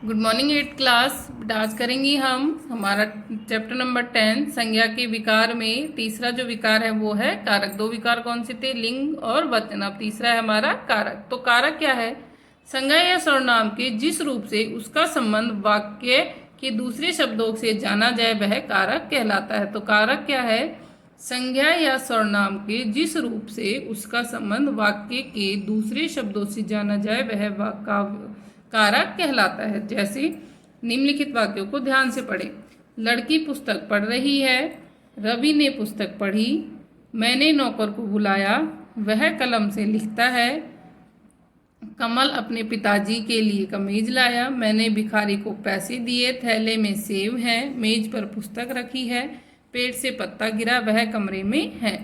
Good morning 8th class. आज करेंगी हम हमारा चैप्टर नंबर 10 संज्ञा के विकार में तीसरा जो विकार है वो है कारक। दो विकार कौन से थे? लिंग और वचन। अब तीसरा है हमारा कारक। तो कारक क्या है? संज्ञा या सर्वनाम के जिस रूप से उसका संबंध वाक्य के दूसरे शब्दों से जाना जाए वह कारक कहलाता है। तो कारक क्या है? संज्ञा या सर्वनाम के जिस रूप से उसका संबंध वाक्य के दूसरे शब्दों से जाना जाए वह कारक कहलाता है। जैसे निम्नलिखित वाक्यों को ध्यान से पढ़ें। लड़की पुस्तक पढ़ रही है, रवि ने पुस्तक पढ़ी, मैंने नौकर को बुलाया, वह कलम से लिखता है, कमल अपने पिताजी के लिए कमीज लाया, मैंने भिखारी को पैसे दिए, थैले में सेब है, मेज पर पुस्तक रखी है, पेड़ से पत्ता गिरा, वह कमरे में है।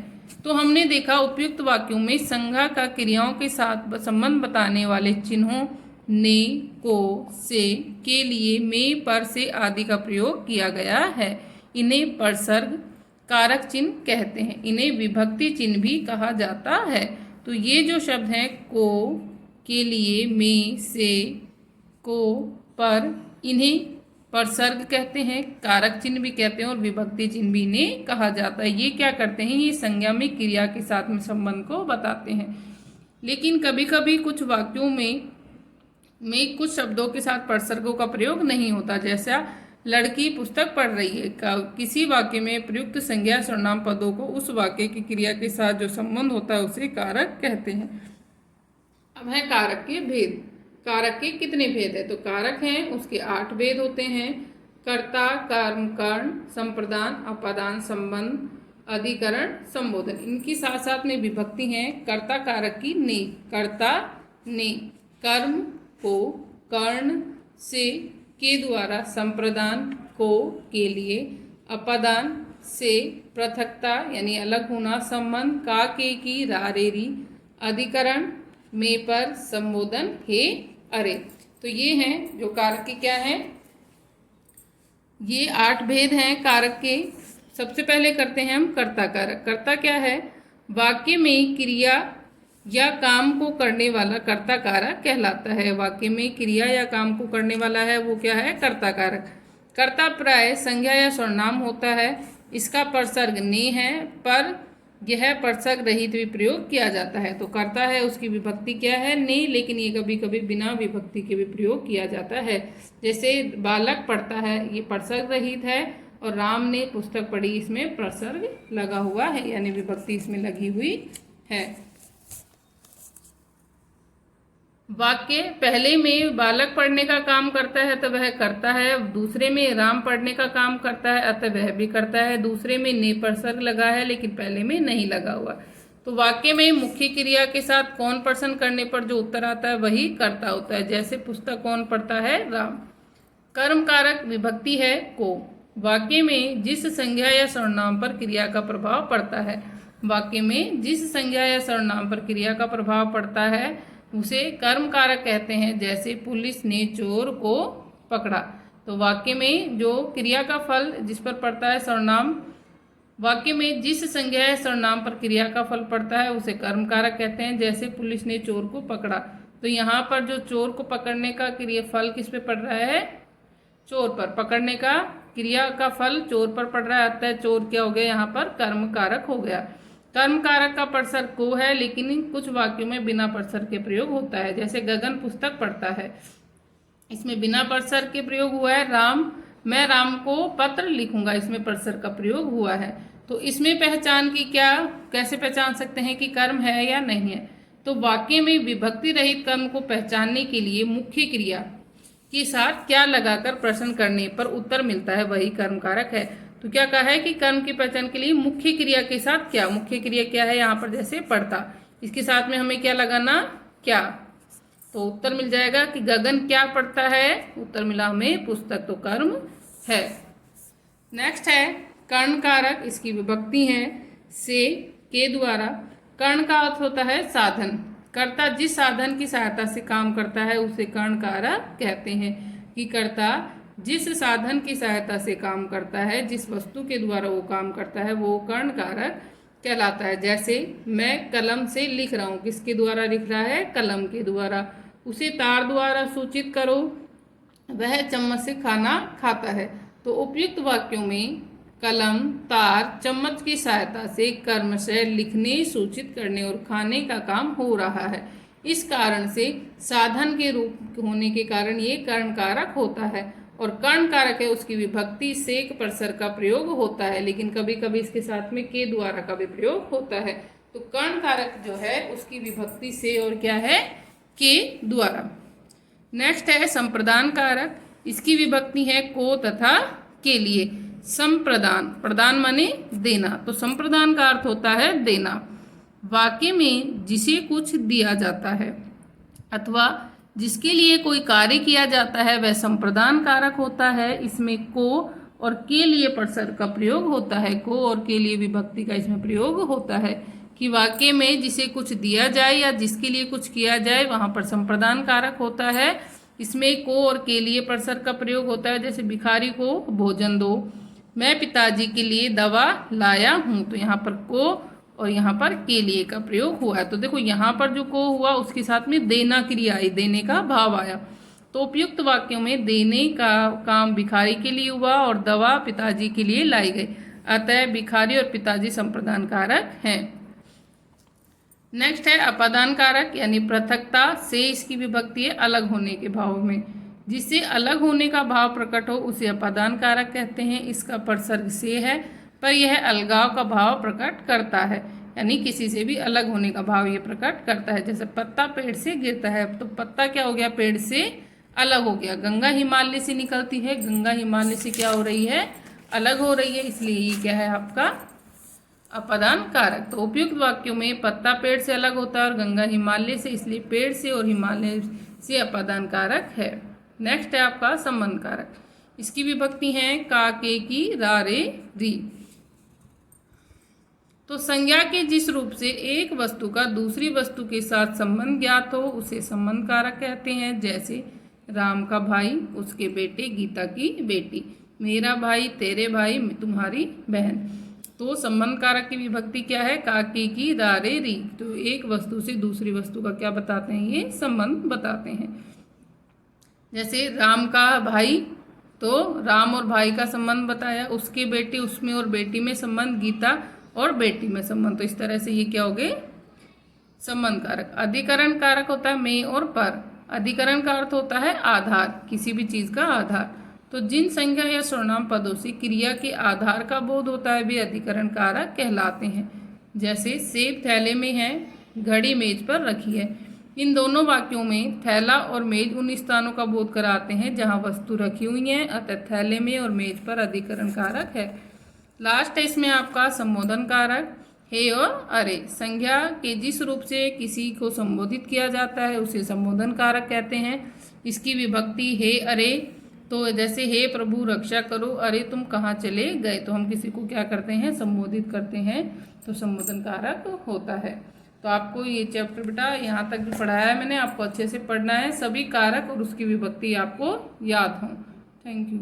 तो हमने देखा उपयुक्त वाक्यों में संज्ञा का क्रियाओं के साथ संबंध बताने वाले चिन्हों ने, को, से, के लिए, में, पर, से आदि का प्रयोग किया गया है। इन्हें परसर्ग कारक चिन्ह कहते हैं। इन्हें विभक्ति चिन्ह भी कहा जाता है। तो ये जो शब्द हैं को, के लिए, में, से, को, पर, इन्हें परसर्ग कहते हैं, कारक चिन्ह भी कहते हैं और विभक्ति चिन्ह भी इन्हें कहा जाता है। ये क्या करते हैं? ये संज्ञा में क्रिया के साथ में संबंध को बताते हैं। लेकिन कभी कभी कुछ वाक्यों में कुछ शब्दों के साथ परसर्गों का प्रयोग नहीं होता। जैसा लड़की पुस्तक पढ़ रही है, किसी वाक्य में प्रयुक्त संज्ञा सर्वनाम पदों को उस वाक्य की क्रिया के साथ जो संबंध होता है उसे कारक कहते हैं। अब है कारक के भेद। कारक के कितने भेद है? तो कारक हैं उसके 8 भेद होते हैं। कर्ता, कर्म, कर्ण, संप्रदान, अपादान, संबंध, अधिकरण, संबोधन। इनकी साथ साथ में विभक्ति हैं। कर्ता कारक की ने, कर्ता ने कर्म को कर्ण से, के द्वारा, संप्रदान को, के लिए, अपादान से, पृथकता यानी अलग होना, संबंध का, के की, रा, रे, री, अधिकरण में, पर, संबोधन, हे, अरे। तो ये हैं जो कारक के क्या हैं, ये 8 भेद हैं कारक के। सबसे पहले करते हैं हम कर्ता कारक। कर्ता क्या है? वाक्य में क्रिया या काम को करने वाला कर्ता कारक कहलाता है। वाक्य में क्रिया या काम को करने वाला है वो क्या है? कर्ता कारक। कर्ता प्राय संज्ञा या सर्वनाम होता है। इसका परसर्ग ने है, पर यह परसर्ग रहित भी प्रयोग किया जाता है। तो कर्ता है उसकी विभक्ति क्या है? ने, लेकिन ये कभी कभी बिना विभक्ति के भी प्रयोग किया जाता है। जैसे बालक पढ़ता है, ये परसर्ग रहित है, और राम ने पुस्तक पढ़ी, इसमें परसर्ग लगा हुआ है यानी विभक्ति इसमें लगी हुई है। वाक्य पहले में बालक पढ़ने का काम करता है तो वह करता है, दूसरे में राम पढ़ने का काम करता है अतः वह भी करता है, दूसरे में ने परसर्ग लगा है लेकिन पहले में नहीं लगा हुआ। तो वाक्य में मुख्य क्रिया के साथ कौन प्रश्न करने पर जो उत्तर आता है वही कर्ता होता है। जैसे पुस्तक कौन पढ़ता है? राम। कर्म कारक विभक्ति है को। वाक्य में जिस संज्ञा या सर्वनाम पर क्रिया का प्रभाव पड़ता है, वाक्य में जिस संज्ञा या सर्वनाम पर क्रिया का प्रभाव पड़ता है उसे कर्म कारक कहते हैं। जैसे पुलिस ने चोर को पकड़ा। तो वाक्य में जो क्रिया का फल जिस पर पड़ता है सर्वनाम, वाक्य में जिस संज्ञा या सर्वनाम पर क्रिया का फल पड़ता है उसे कर्म कारक कहते हैं। जैसे पुलिस ने चोर को पकड़ा, तो यहाँ पर जो चोर को पकड़ने का क्रिया फल किस पे पड़ रहा है? चोर पर। पकड़ने का क्रिया का फल चोर पर पड़ रहा है, अतः चोर क्या हो गया? यहाँ पर कर्म कारक हो गया। कर्म कारक का परसर्ग को है, लेकिन कुछ वाक्यों में बिना परसर्ग के प्रयोग होता है। जैसे गगन पुस्तक पढ़ता है, इसमें बिना परसर्ग के प्रयोग हुआ है। राम, मैं राम को पत्र लिखूंगा, इसमें परसर्ग का प्रयोग हुआ है। तो इसमें पहचान की क्या, कैसे पहचान सकते हैं कि कर्म है या नहीं है? तो वाक्य में विभक्ति रहित कर्म को पहचानने के लिए मुख्य क्रिया के साथ क्या लगाकर प्रश्न करने पर उत्तर मिलता है वही कर्म कारक है। तो क्या कहा है कि कर्म की पहचान के लिए मुख्य क्रिया के साथ क्या, मुख्य क्रिया क्या है यहाँ पर? जैसे पढ़ता, इसके साथ में हमें क्या लगाना? क्या। तो उत्तर मिल जाएगा कि गगन क्या पढ़ता है? उत्तर मिला हमें पुस्तक, तो कर्म है। नेक्स्ट है कर्ण कारक। इसकी विभक्ति है से, के द्वारा। कर्ण का अर्थ होता है साधन। कर्ता जिस साधन की सहायता से काम करता है उसे कर्ण कारक कहते हैं। कि कर्ता जिस साधन की सहायता से काम करता है, जिस वस्तु के द्वारा वो काम करता है वो कर्ण कारक कहलाता है। जैसे मैं कलम से लिख रहा हूँ, किसके द्वारा लिख रहा है? कलम के द्वारा। उसे तार द्वारा सूचित करो, वह चम्मच से खाना खाता है। तो उपयुक्त वाक्यों में कलम, तार, चम्मच की सहायता से कर्मशः लिखने, सूचित करने और खाने का काम हो रहा है। इस कारण से साधन के रूप होने के कारण ये कर्ण कारक होता है, और कर्ण कारक है उसकी विभक्ति से परसर का प्रयोग होता है, लेकिन कभी कभी इसके साथ में के द्वारा का भी प्रयोग होता है। तो कर्ण कारक जो है उसकी विभक्ति से और क्या है, के द्वारा। नेक्स्ट है संप्रदान कारक। इसकी विभक्ति है को तथा के लिए। संप्रदान, प्रदान माने देना, तो संप्रदान का अर्थ होता है देना। वाक्य में जिसे कुछ दिया जाता है अथवा जिसके लिए कोई कार्य किया जाता है वह संप्रदान कारक होता है। इसमें को और के लिए परसर का प्रयोग होता है। को और के लिए विभक्ति का इसमें प्रयोग होता है कि वाक्य में जिसे कुछ दिया जाए या जिसके लिए कुछ किया जाए वहां पर संप्रदान कारक होता है। इसमें को और के लिए परसर का प्रयोग होता है। जैसे भिखारी को भोजन दो, मैं पिताजी के लिए दवा लाया हूँ, तो यहाँ पर को और यहाँ पर के लिए का प्रयोग हुआ है। तो देखो यहाँ पर जो को हुआ उसके साथ में देना क्रिया आई, देने का भाव आया। तो उपयुक्त वाक्यों में देने का काम भिखारी के लिए हुआ और दवा पिताजी के लिए लाई गई। अतः भिखारी और पिताजी संप्रदान कारक हैं। नेक्स्ट है अपादान कारक, यानी पृथकता से इसकी विभक्ति है अलग होने के भाव में। जिससे अलग होने का भाव प्रकट हो उसे अपादान कारक कहते हैं। इसका परसर्ग से है पर यह अलगाव का भाव प्रकट करता है, यानी किसी से भी अलग होने का भाव ये प्रकट करता है। जैसे पत्ता पेड़ से गिरता है, तो पत्ता क्या हो गया, पेड़ से अलग हो गया। गंगा हिमालय से निकलती है, गंगा हिमालय से क्या हो रही है, अलग हो रही है, इसलिए ये क्या है आपका अपादान कारक। तो उपयुक्त वाक्यों में पत्ता पेड़ से अलग होता है और गंगा हिमालय से, इसलिए पेड़ से और हिमालय से अपादान कारक है। नेक्स्ट है आपका संबंध कारक। इसकी विभक्ति है का, के, की, रा, रे, री। तो संज्ञा के जिस रूप से एक वस्तु का दूसरी वस्तु के साथ संबंध ज्ञात हो उसे संबंध कारक कहते हैं। जैसे राम का भाई, उसके बेटे, गीता की बेटी, मेरा भाई, तेरे भाई, तुम्हारी बहन। तो संबंध कारक की विभक्ति क्या है, का, के, की, रा, रे, री। तो एक वस्तु से दूसरी वस्तु का क्या बताते हैं, ये संबंध बताते हैं। जैसे राम का भाई, तो राम और भाई का संबंध बताया, उसके बेटे, उसमें और बेटी में संबंध, गीता और बेटी में संबंध। तो इस तरह से ये क्या हो गए, संबंध कारक। अधिकरण कारक होता है में और पर। अधिकरण का अर्थ होता है आधार, किसी भी चीज का आधार। तो जिन संज्ञा या सर्वनाम पदों से क्रिया के आधार का बोध होता है वे अधिकरण कारक कहलाते हैं। जैसे सेब थैले में है, घड़ी मेज पर रखी है। इन दोनों वाक्यों में थैला और मेज उन स्थानों का बोध कराते हैं जहां वस्तु रखी हुई है, अतः थैले में और मेज पर अधिकरण कारक है। लास्ट है इसमें आपका संबोधन कारक। हे और अरे, संज्ञा के जिस रूप से किसी को संबोधित किया जाता है उसे संबोधन कारक कहते हैं। इसकी विभक्ति हे, अरे। तो जैसे हे प्रभु रक्षा करो, अरे तुम कहाँ चले गए, तो हम किसी को क्या करते हैं, संबोधित करते हैं, तो संबोधन कारक होता है। तो आपको ये चैप्टर बेटा यहाँ तक जो पढ़ाया है मैंने, आपको अच्छे से पढ़ना है, सभी कारक और उसकी विभक्ति आपको याद हो। Thank you.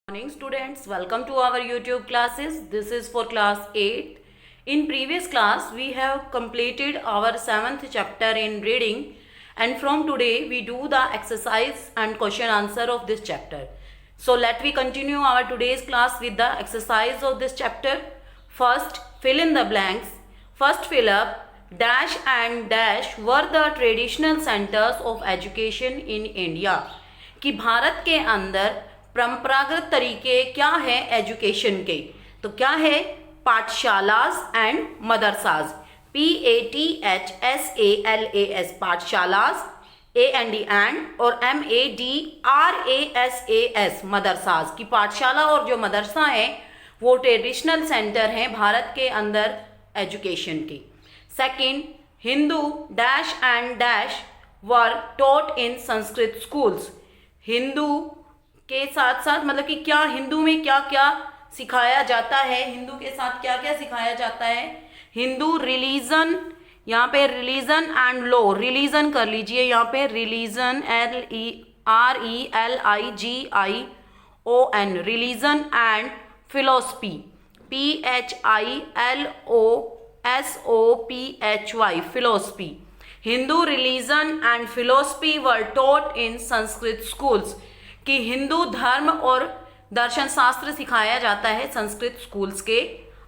Morning students, welcome to our YouTube classes. This is for class 8. In previous class we have completed our 7th chapter in reading, and from today we do the exercise and question answer of this chapter. So let we continue our today's class with the exercise of this chapter. First, fill in the blanks. First fill up dash and dash were the traditional centers of education in India. कि भारत के अंदर परंपरागत तरीके क्या है education के, तो क्या है, pathshalas and madrasas. PATHSALAS pathshalas, AND and और MADRASAS मदरसाज। की पाठशाला और जो मदरसा है वो ट्रेडिशनल सेंटर हैं भारत के अंदर एजुकेशन की। Second, Hindu dash and dash were taught in Sanskrit schools. Hindu के साथ साथ मतलब कि क्या हिंदू में क्या क्या सिखाया जाता है, हिंदू के साथ क्या क्या सिखाया जाता है। हिंदू रिलीजन, यहाँ पे रिलीजन एंड लॉ, रिलीजन कर लीजिए, यहाँ पे religion RELIGION, religion and philosophy PHILOSOPHY, philosophy. Hindu religion and philosophy were taught in Sanskrit schools, कि हिंदू धर्म और दर्शन शास्त्र सिखाया जाता है संस्कृत स्कूल्स के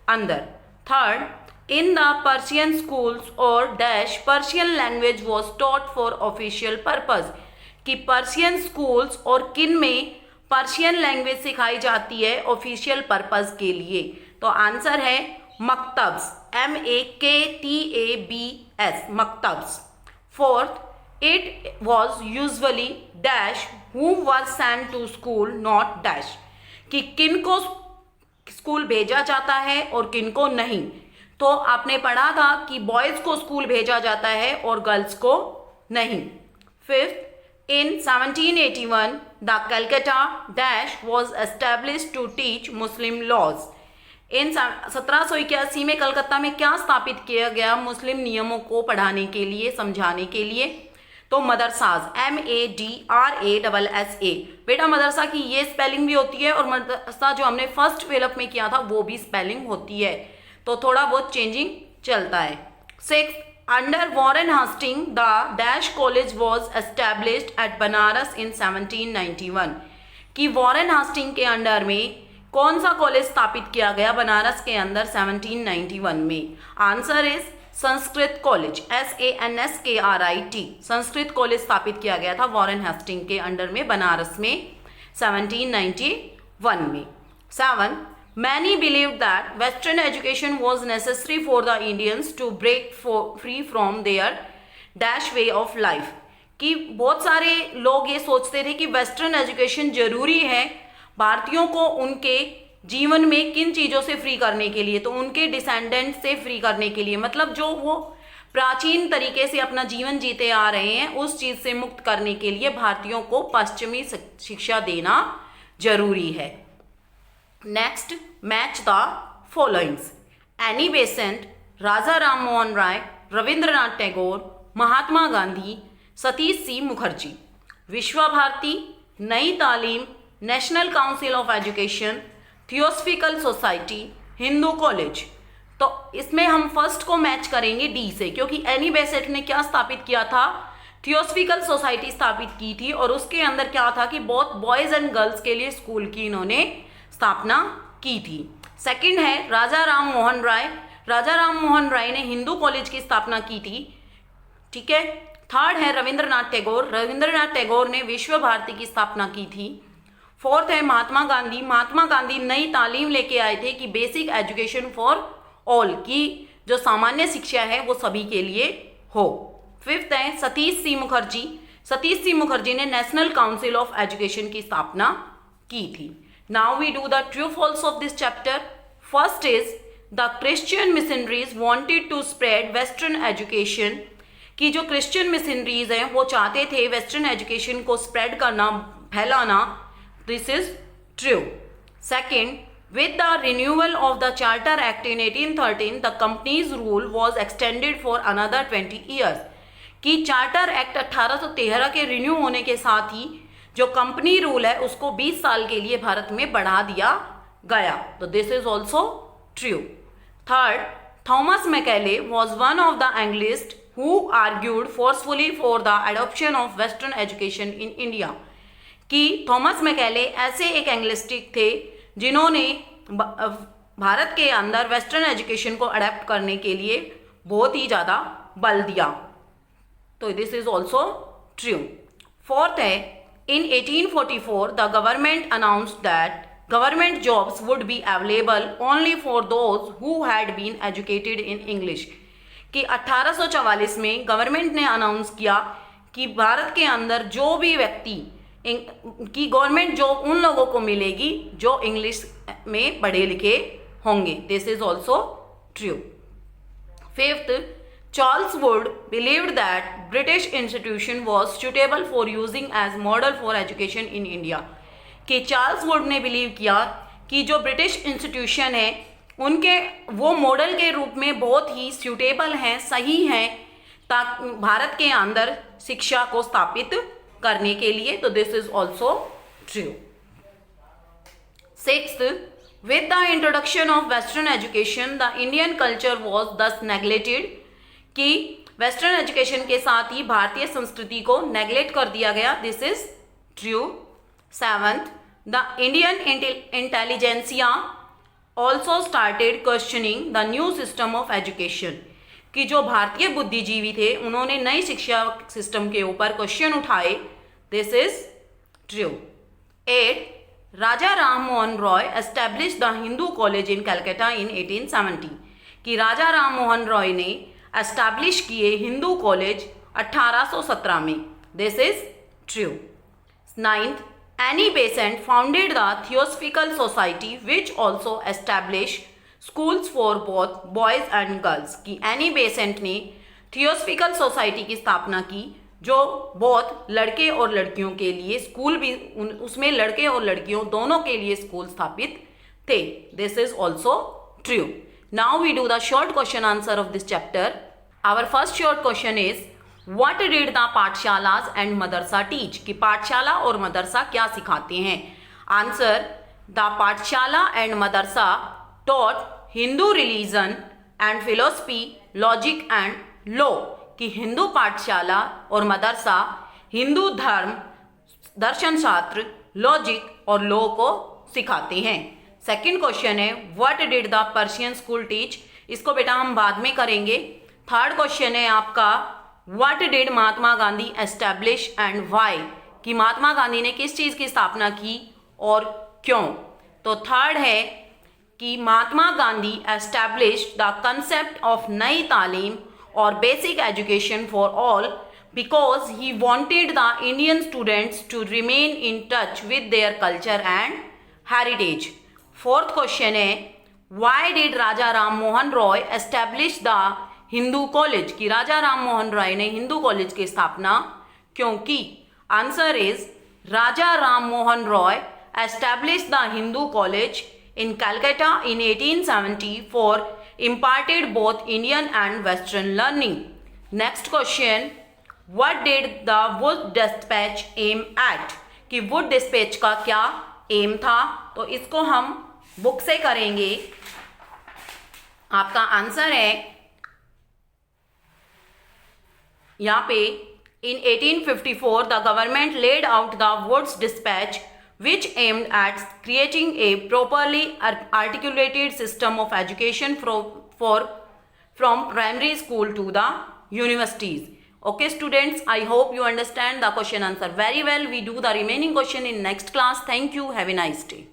अंदर। Third, in the Persian schools और dash Persian language was taught for official purpose, कि पर्शियन स्कूल्स और किन में पर्शियन लैंग्वेज सिखाई जाती है ऑफिशियल पर्पज के लिए। तो आंसर है maktabs, MAKTABS, maktabs. Fourth, it was usually dash who was sent to school not dash, कि किन को स्कूल भेजा जाता है और किन को नहीं। तो आपने पढ़ा था कि बॉयज को स्कूल भेजा जाता है और गर्ल्स को नहीं। Fifth, in 1781 the Calcutta dash was established to teach Muslim laws, इन 1781 में कलकत्ता में क्या स्थापित किया गया मुस्लिम नियमों को पढ़ाने के लिए, समझाने के लिए? तो मदरसाज, MADRASSA। बेटा मदरसा की ये स्पेलिंग भी होती है और मदरसा जो हमने फर्स्ट फिलअप में किया था वो भी स्पेलिंग होती है, तो थोड़ा बहुत चेंजिंग चलता है। Six, under Warren Hastings the dash college was established at Banaras in 1791, कि वॉरेन हास्टिंग के अंडर में कौन सा कॉलेज स्थापित किया गया बनारस के अंदर 1791 में? Answer is Sanskrit college, SANSKRIT, Sanskrit college स्थापित किया गया था वॉरेन हास्टिंग के अंडर में बनारस में 1791 में। 7, many believed that Western education was necessary for the Indians to break free from their dash way of life, कि बहुत सारे लोग ये सोचते थे कि वेस्टर्न एजुकेशन जरूरी है भारतीयों को उनके जीवन में किन चीज़ों से फ्री करने के लिए, तो उनके डिसेंडेंट से फ्री करने के लिए, मतलब जो वो प्राचीन तरीके से अपना जीवन जीते आ रहे हैं उस चीज़ से मुक्त करने के लिए भारतीयों को पश्चिमी शिक्षा देना जरूरी है। Next, match the followings, Annie Besant, Raja Ram Mohan Roy, Rabindranath Tagore, Mahatma Gandhi, Satish C Mukherjee. Vishwa Bharati, Nai Talim, national council of education, theosophical society, Hindu college. तो इसमें हम फर्स्ट को मैच करेंगे डी से, क्योंकि एनी बेसेंट ने क्या स्थापित किया था? थियोसफिकल सोसाइटी स्थापित की थी और उसके अंदर क्या था कि बहुत बॉयज एंड गर्ल्स के लिए स्कूल की इन्होंने स्थापना की थी। सेकंड है राजा राम मोहन राय, राजा राम मोहन राय ने हिंदू कॉलेज की स्थापना की थी, ठीक है। थर्ड है रविंद्रनाथ टैगोर, रविंद्रनाथ टैगोर ने विश्व भारती की स्थापना की थी। फोर्थ है महात्मा गांधी, महात्मा गांधी नई तालीम लेके आए थे कि बेसिक एजुकेशन फॉर ऑल, की जो सामान्य शिक्षा है वो सभी के लिए हो। फिफ्थ है सतीश सी मुखर्जी, सतीश सी मुखर्जी ने नेशनल काउंसिल ऑफ एजुकेशन की स्थापना की थी। Now we do the true false of this chapter. First is the Christian missionaries wanted to spread western education, कि जो क्रिश्चियन मिशनरीज हैं वो चाहते थे वेस्टर्न एजुकेशन को स्प्रेड करना, फैलाना। This is true. Second, with the renewal of the Charter Act in 1813, the company's rule was extended for another 20 years, कि चार्टर एक्ट 1813 के रिन्यू होने के साथ ही जो कंपनी रूल है उसको 20 साल के लिए भारत में बढ़ा दिया गया। तो this is also true. Third, Thomas Macaulay was one of the Anglicist who argued forcefully for the adoption of western education in India, कि थॉमस मैकेले ऐसे एक एंग्लिस्टिक थे जिन्होंने भारत के अंदर वेस्टर्न एजुकेशन को अडेप्ट करने के लिए बहुत ही ज़्यादा बल दिया। तो this is also true. Fourth है in 1844 the government announced that government jobs would be available only for those who had been educated in English, कि 1844 में गवर्नमेंट ने अनाउंस किया कि भारत के अंदर जो भी व्यक्ति की गवर्नमेंट जॉब उन लोगों को मिलेगी जो इंग्लिश में पढ़े लिखे होंगे। This is also true. Fifth, Charles Wood believed that British institution was suitable for using as model for education in India, कि चार्ल्स वुड ने बिलीव किया कि जो ब्रिटिश इंस्टीट्यूशन है उनके वो मॉडल के रूप में बहुत ही सूटेबल हैं, सही हैं ताकि भारत के अंदर शिक्षा को स्थापित करने के लिए। तो this is also true. Sixth, with the introduction of western education the Indian culture was दस नेग्लेक्टेड, कि वेस्टर्न एजुकेशन के साथ ही भारतीय संस्कृति को नेग्लेक्ट कर दिया गया, this is true. 7th, the Indian intelligentsia also started questioning the new system of education, कि जो भारतीय बुद्धिजीवी थे उन्होंने नई शिक्षा सिस्टम के ऊपर क्वेश्चन उठाए, this is true. 8, Raja Ram Mohan Roy establish the Hindu college in Calcutta in 1870, कि राजा राम मोहन रॉय ने एस्टैब्लिश किए हिंदू कॉलेज 1817 में, this is true. 9th, Annie Besant founded the theosophical society which also establish schools for both boys and girls, कि Annie Besant ने theosophical society की स्थापना की जो बहुत लड़के और लड़कियों के लिए स्कूल भी, उसमें लड़के और लड़कियों दोनों के लिए स्कूल स्थापित थे, this is also true. Now we do the short question answer of this chapter. Our first short question is what did the pathshalas and madrasa teach, कि पाठशाला और मदरसा क्या सिखाते हैं। Answer, the pathshala and madrasa taught Hindu religion and philosophy, logic and law, कि हिंदू पाठशाला और मदरसा हिंदू धर्म, दर्शन शास्त्र, लॉजिक और लॉ को सिखाते हैं। सेकंड क्वेश्चन है what did the Persian school teach, इसको बेटा हम बाद में करेंगे। थर्ड क्वेश्चन है आपका what did Mahatma Gandhi establish and why, कि महात्मा गांधी ने किस चीज की स्थापना की और क्यों। तो थर्ड है कि Mahatma Gandhi establish the concept of Nai Talim और basic education for all because he wanted the Indian students to remain in touch with their culture and heritage. Fourth question है why did Raja Ram Mohan Roy establish the Hindu college, कि राजा राम मोहन रॉय ने Hindu college की स्थापना क्यों की। Answer is Raja Ram Mohan Roy establish the Hindu college in Calcutta in 1870 for imparted both Indian and Western learning. Next question, what did the Wood Dispatch aim at, कि Wood Dispatch का क्या M था। तो इसको हम बुक से करेंगे। आपका आंसर है यहाँ पे in 1854 the government laid out the Woods Dispatch which aimed at creating a properly articulated system of education from primary school to the universities. Okay students, I hope you understand the question answer very well. We do the remaining question in next class. Thank you. Have a nice day.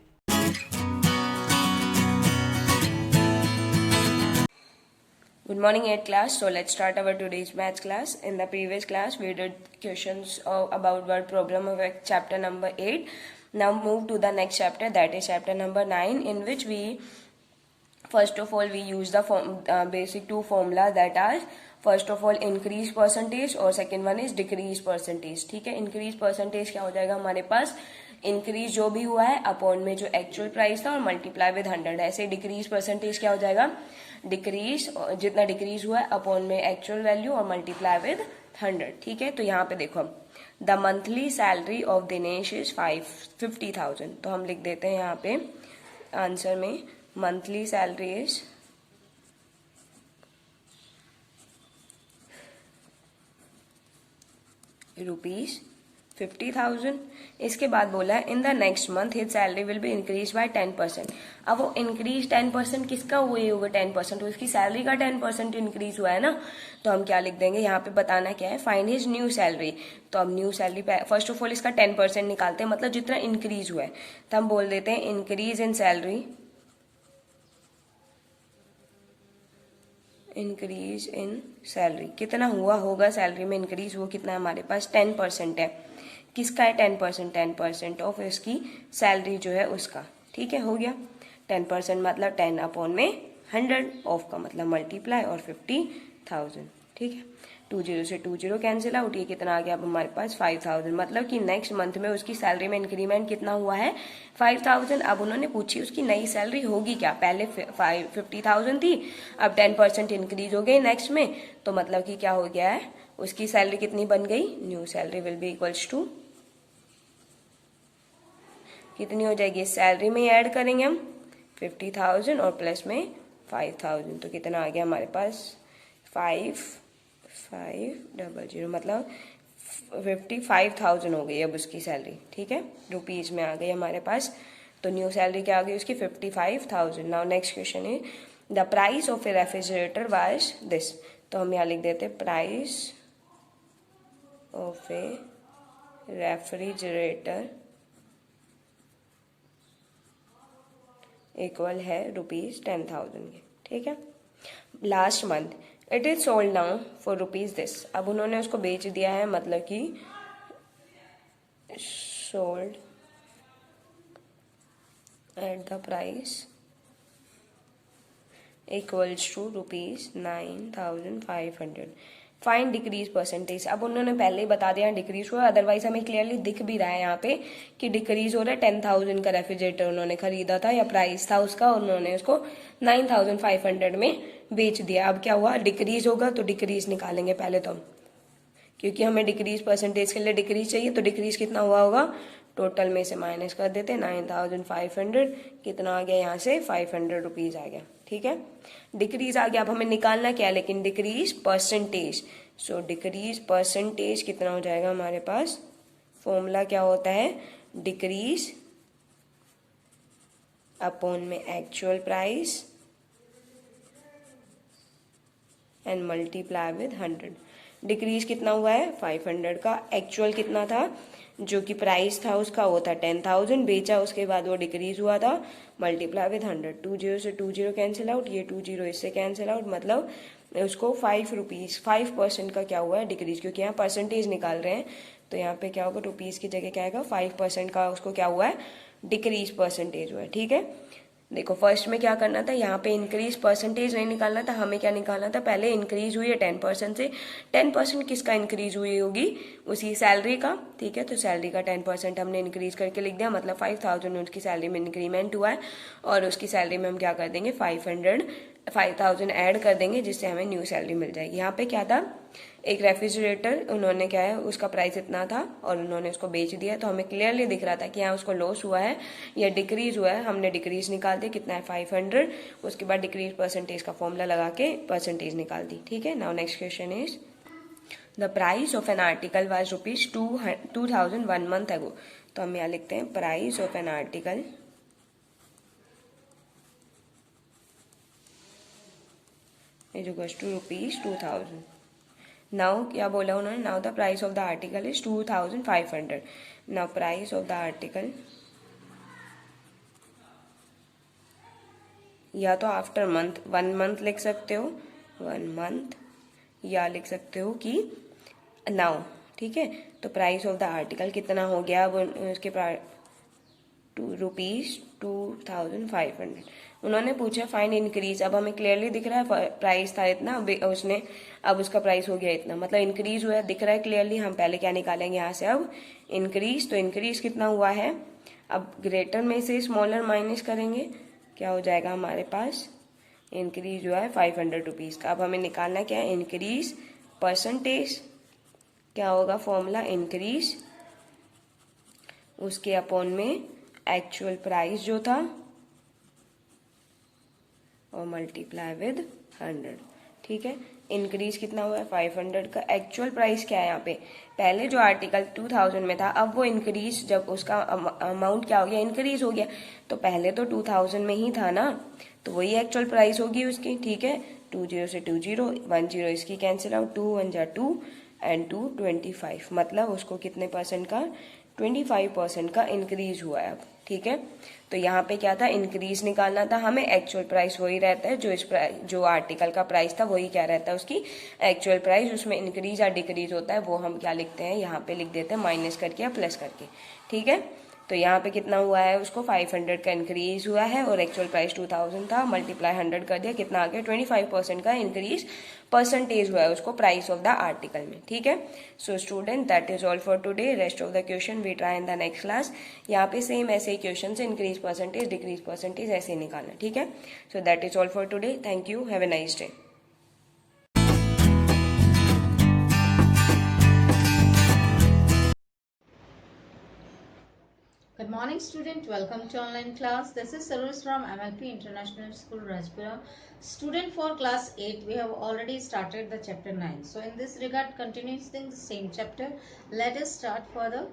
Good morning 8th class. So let's start our today's maths class. In the previous class we did questions about word problem of chapter number 8. Now move to the next chapter, that is chapter number 9, in which we first of all we use the basic two formula, that are first of all increase percentage और second one is decrease percentage। ठीक है, increase percentage क्या हो जाएगा हमारे पास, increase जो भी हुआ है अपॉन में जो एक्चुअल प्राइस था और मल्टीप्लाई विद 100। ऐसे डिक्रीज परसेंटेज क्या हो जाएगा, डिक्रीज जितना डिक्रीज हुआ है अपॉन में एक्चुअल वैल्यू और मल्टीप्लाई विद 100। ठीक है, तो यहाँ पे देखो the monthly salary of Dinesh is 50,000, तो हम लिख देते हैं यहाँ पे आंसर में मंथली सैलरी इज ₹50,000। इसके बाद बोला है इन the next month his salary will be increase by 10%। अब वो इंक्रीज 10% किसका हुए होगा, 10%, तो इसकी सैलरी का 10% इंक्रीज हुआ है ना, तो हम क्या लिख देंगे यहाँ पे, बताना क्या है, फाइंड हिज न्यू सैलरी। तो अब न्यू सैलरी पे फर्स्ट ऑफ ऑल इसका 10% निकालते हैं, मतलब जितना इंक्रीज हुआ है, तो हम बोल देते हैं increase in salary, increase in salary कितना हुआ होगा, सैलरी में इंक्रीज वो कितना हमारे पास 10% है। किसका है 10%, 10% ऑफ इसकी सैलरी जो है उसका। ठीक है, हो गया 10% मतलब 10 अपॉन में 100, ऑफ का मतलब मल्टीप्लाई और 50,000। ठीक है, 20 से 20 कैंसिल आउट, ये कितना आ गया अब हमारे पास 5,000, मतलब कि नेक्स्ट मंथ में उसकी सैलरी में इंक्रीमेंट कितना हुआ है 5,000। अब उन्होंने पूछी उसकी नई सैलरी होगी क्या, पहले 50,000 थी, अब 10% इंक्रीज हो गई नेक्स्ट में, तो मतलब कि क्या हो गया है, उसकी सैलरी कितनी बन गई, new salary will be equals to कितनी हो जाएगी, सैलरी में ऐड करेंगे हम 50,000 और प्लस में 5,000, तो कितना आ गया हमारे पास 5 500 मतलब 55,000 हो गई अब उसकी सैलरी, ठीक है, रुपीज़ में आ गई हमारे पास। तो न्यू सैलरी क्या आ गई उसकी 55,000। नाउ नेक्स्ट क्वेश्चन है the price of a refrigerator was this. तो हम यहाँ लिख देते price of a refrigerator equal है ₹10,000 के, ठीक है। Last month it is sold now for rupees this. अब उन्होंने उसको बेच दिया है, मतलब कि sold at the price equals to ₹9,500। Fine decrease percentage. अब उन्होंने पहले ही बता दिया डिक्रीज हुआ, अदरवाइज हमें क्लियरली दिख भी रहा है यहाँ पे कि डिक्रीज हो रहा है। 10,000 का रेफ्रिजरेटर उन्होंने खरीदा था या प्राइस था उसका, उन्होंने उसको 9,500 में बेच दिया। अब क्या हुआ, डिक्रीज होगा तो डिक्रीज निकालेंगे पहले तो हम, क्योंकि हमें डिक्रीज परसेंटेज के लिए डिक्रीज चाहिए। तो डिक्रीज कितना हुआ होगा, टोटल में से माइनस कर देते 9,500, कितना आ गया यहाँ से 500 रुपीज़ आ गया, ठीक है। डिक्रीज आ गया, अब हमें निकालना क्या है लेकिन डिक्रीज परसेंटेज। सो डिक्रीज परसेंटेज कितना हो जाएगा हमारे पास, फॉर्मूला क्या होता है, डिक्रीज अपॉन में actual price and multiply with 100। Decrease कितना हुआ है 500 का, एक्चुअल कितना था, जो कि प्राइस था उसका वो था 10,000, बेचा उसके बाद वो डिक्रीज हुआ था, मल्टीप्लाई विद 100। 20 से 20 कैंसिल आउट, ये 20 इससे कैंसिल आउट, मतलब उसको 5 रुपीज़ 5% का क्या हुआ है डिक्रीज, क्योंकि यहाँ परसेंटेज निकाल रहे हैं। तो यहाँ पे क्या होगा, रुपीज़ की जगह क्या आएगा 5% का उसको क्या हुआ है डिक्रीज परसेंटेज हुआ है, ठीक है। देखो फर्स्ट में क्या करना था, यहाँ पे इंक्रीज परसेंटेज नहीं निकालना था, हमें क्या निकालना था, पहले इंक्रीज हुई है 10% से, 10% किसका इंक्रीज हुई होगी, उसी सैलरी का, ठीक है। तो सैलरी का 10% हमने इंक्रीज करके लिख दिया, मतलब 5,000 उसकी सैलरी में इंक्रीमेंट हुआ है, और उसकी सैलरी में हम क्या कर देंगे 5,000 ऐड कर देंगे, जिससे हमें न्यू सैलरी मिल जाएगी। यहाँ पे क्या था, एक रेफ्रिजरेटर उन्होंने क्या है उसका प्राइस इतना था और उन्होंने उसको बेच दिया। तो हमें क्लियरली दिख रहा था कि यहाँ उसको लॉस हुआ है या डिक्रीज हुआ है। हमने डिक्रीज निकाल दिया, कितना है 500, उसके बाद डिक्रीज परसेंटेज का फॉर्मूला लगा के परसेंटेज निकाल दी, ठीक है। Now next question is the price of an article was ₹2,000 1 month अगो। तो हम यहाँ लिखते हैं price of an article is equals to ₹2,000। Now क्या बोला उन्होंने, now the price of the article is 2,500। Now price of the article, या तो आफ्टर मंथ 1 month लिख सकते हो 1 month, या लिख सकते हो कि नाउ, ठीक है। तो प्राइस ऑफ द आर्टिकल कितना हो गया, अब उसके ₹2,500 उन्होंने पूछा फाइंड इंक्रीज। अब हमें क्लियरली दिख रहा है प्राइस था इतना, उसने अब उसका प्राइस हो गया इतना, मतलब इंक्रीज हुआ है, दिख रहा है क्लियरली। हम पहले क्या निकालेंगे यहाँ से, अब इंक्रीज। तो इंक्रीज कितना हुआ है, अब ग्रेटर में से स्मॉलर माइनस करेंगे, क्या हो जाएगा हमारे पास, इंक्रीज हुआ है 500 रुपीज़ का। अब हमें निकालना क्या है, इंक्रीज परसेंटेज, क्या होगा फॉर्मूला, इंक्रीज उसके अपॉन में एक्चुअल प्राइस जो था और मल्टीप्लाई विद 100, ठीक है। इंक्रीज कितना हुआ है 500 का, एक्चुअल प्राइस क्या है यहाँ पे, पहले जो आर्टिकल 2000 में था, अब वो इंक्रीज, जब उसका अमाउंट क्या हो गया इंक्रीज हो गया, तो पहले तो 2000 में ही था ना, तो वही एक्चुअल प्राइस होगी उसकी, ठीक है। 20 से 20 10 इसकी कैंसिल आउट, 2 1 जा 2 एंड 2 25, मतलब उसको कितने परसेंट का 25% का इंक्रीज हुआ है अब, ठीक है। तो यहाँ पे क्या था, इंक्रीज निकालना था हमें, एक्चुअल प्राइस वही रहता है, जो आर्टिकल का प्राइस था वही क्या रहता है उसकी एक्चुअल प्राइस, उसमें इंक्रीज या डिक्रीज होता है वो हम क्या लिखते हैं, यहाँ पे लिख देते हैं माइनस करके या प्लस करके, ठीक है। तो यहाँ पे कितना हुआ है, उसको 500 का इंक्रीज हुआ है और एक्चुअल प्राइस 2000 था, मल्टीप्लाई 100 कर दिया, कितना आ गया 25% का इंक्रीज परसेंटेज हुआ है उसको प्राइस ऑफ द आर्टिकल में, ठीक है। So student that is all for today, rest of the question we try in the next class. यहाँ पे सेम ऐसे ही क्वेश्चन से इंक्रीज परसेंटेज डिक्रीज परसेंटेज ऐसे ही निकालना, ठीक है। So that is all for today, thank you, have a nice day. Good morning, student. Welcome to online class. This is Saroj from MLP International School, Rajpura. Student for class 8, we have already started the chapter 9. So in this regard, continuing the same chapter, let us start further.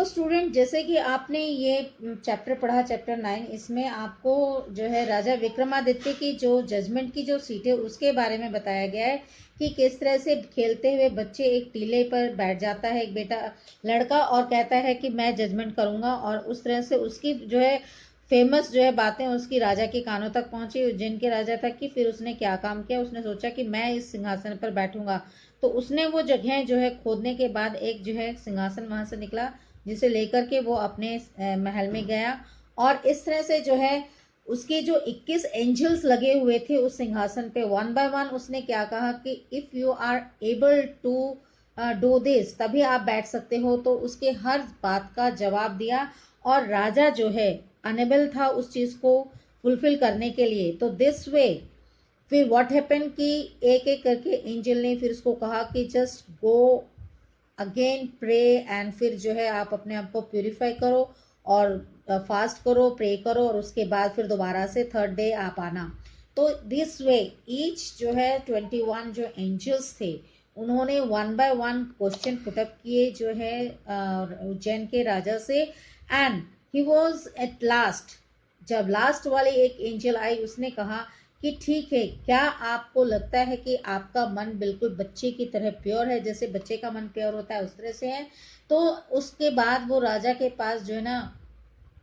Student जैसे कि आपने ये chapter पढ़ा chapter 9, इसमें आपको जो है राजा विक्रमादित्य की जो जजमेंट की जो सीट है उसके बारे में बताया गया है कि किस तरह से खेलते हुए बच्चे एक टीले पर बैठ जाता है एक बेटा लड़का और कहता है कि मैं जजमेंट करूंगा, और उस तरह से उसकी जो है फेमस जो है बातें उसकी राजा के कानों तक पहुंची, उज्जैन के राजा तक की। फिर उसने क्या काम किया, उसने सोचा कि मैं इस सिंहासन पर बैठूंगा, तो उसने वो जगह जो है खोदने के बाद एक जो है सिंहासन वहां से निकला जिसे लेकर के वो अपने महल में गया, और इस तरह से जो है उसके जो 21 एंजल्स लगे हुए थे उस सिंहासन पे, वन बाय वन उसने क्या कहा कि if you are able to do this, तभी आप बैठ सकते हो। तो उसके हर बात का जवाब दिया, और राजा जो है अनेबल था उस चीज को फुलफिल करने के लिए। तो दिस वे फिर व्हाट हैपन कि एक एक करके एंजल ने फिर उसको कहा कि just go again pray, and फिर जो है आप अपने आप को प्यूरिफाई करो और फास्ट करो, प्रे करो, और उसके बाद फिर दोबारा से थर्ड डे आप आना। तो दिस वे ईच जो है 21 जो एंजल्स थे उन्होंने one by one question put up किए जो है उज्जैन के राजा से, and he was at last, जब लास्ट वाले एक एंजल आई उसने कहा कि ठीक है, क्या आपको लगता है कि आपका मन बिल्कुल बच्चे की तरह प्योर है, जैसे बच्चे का मन प्योर होता है उस तरह से है। तो उसके बाद वो राजा के पास जो है ना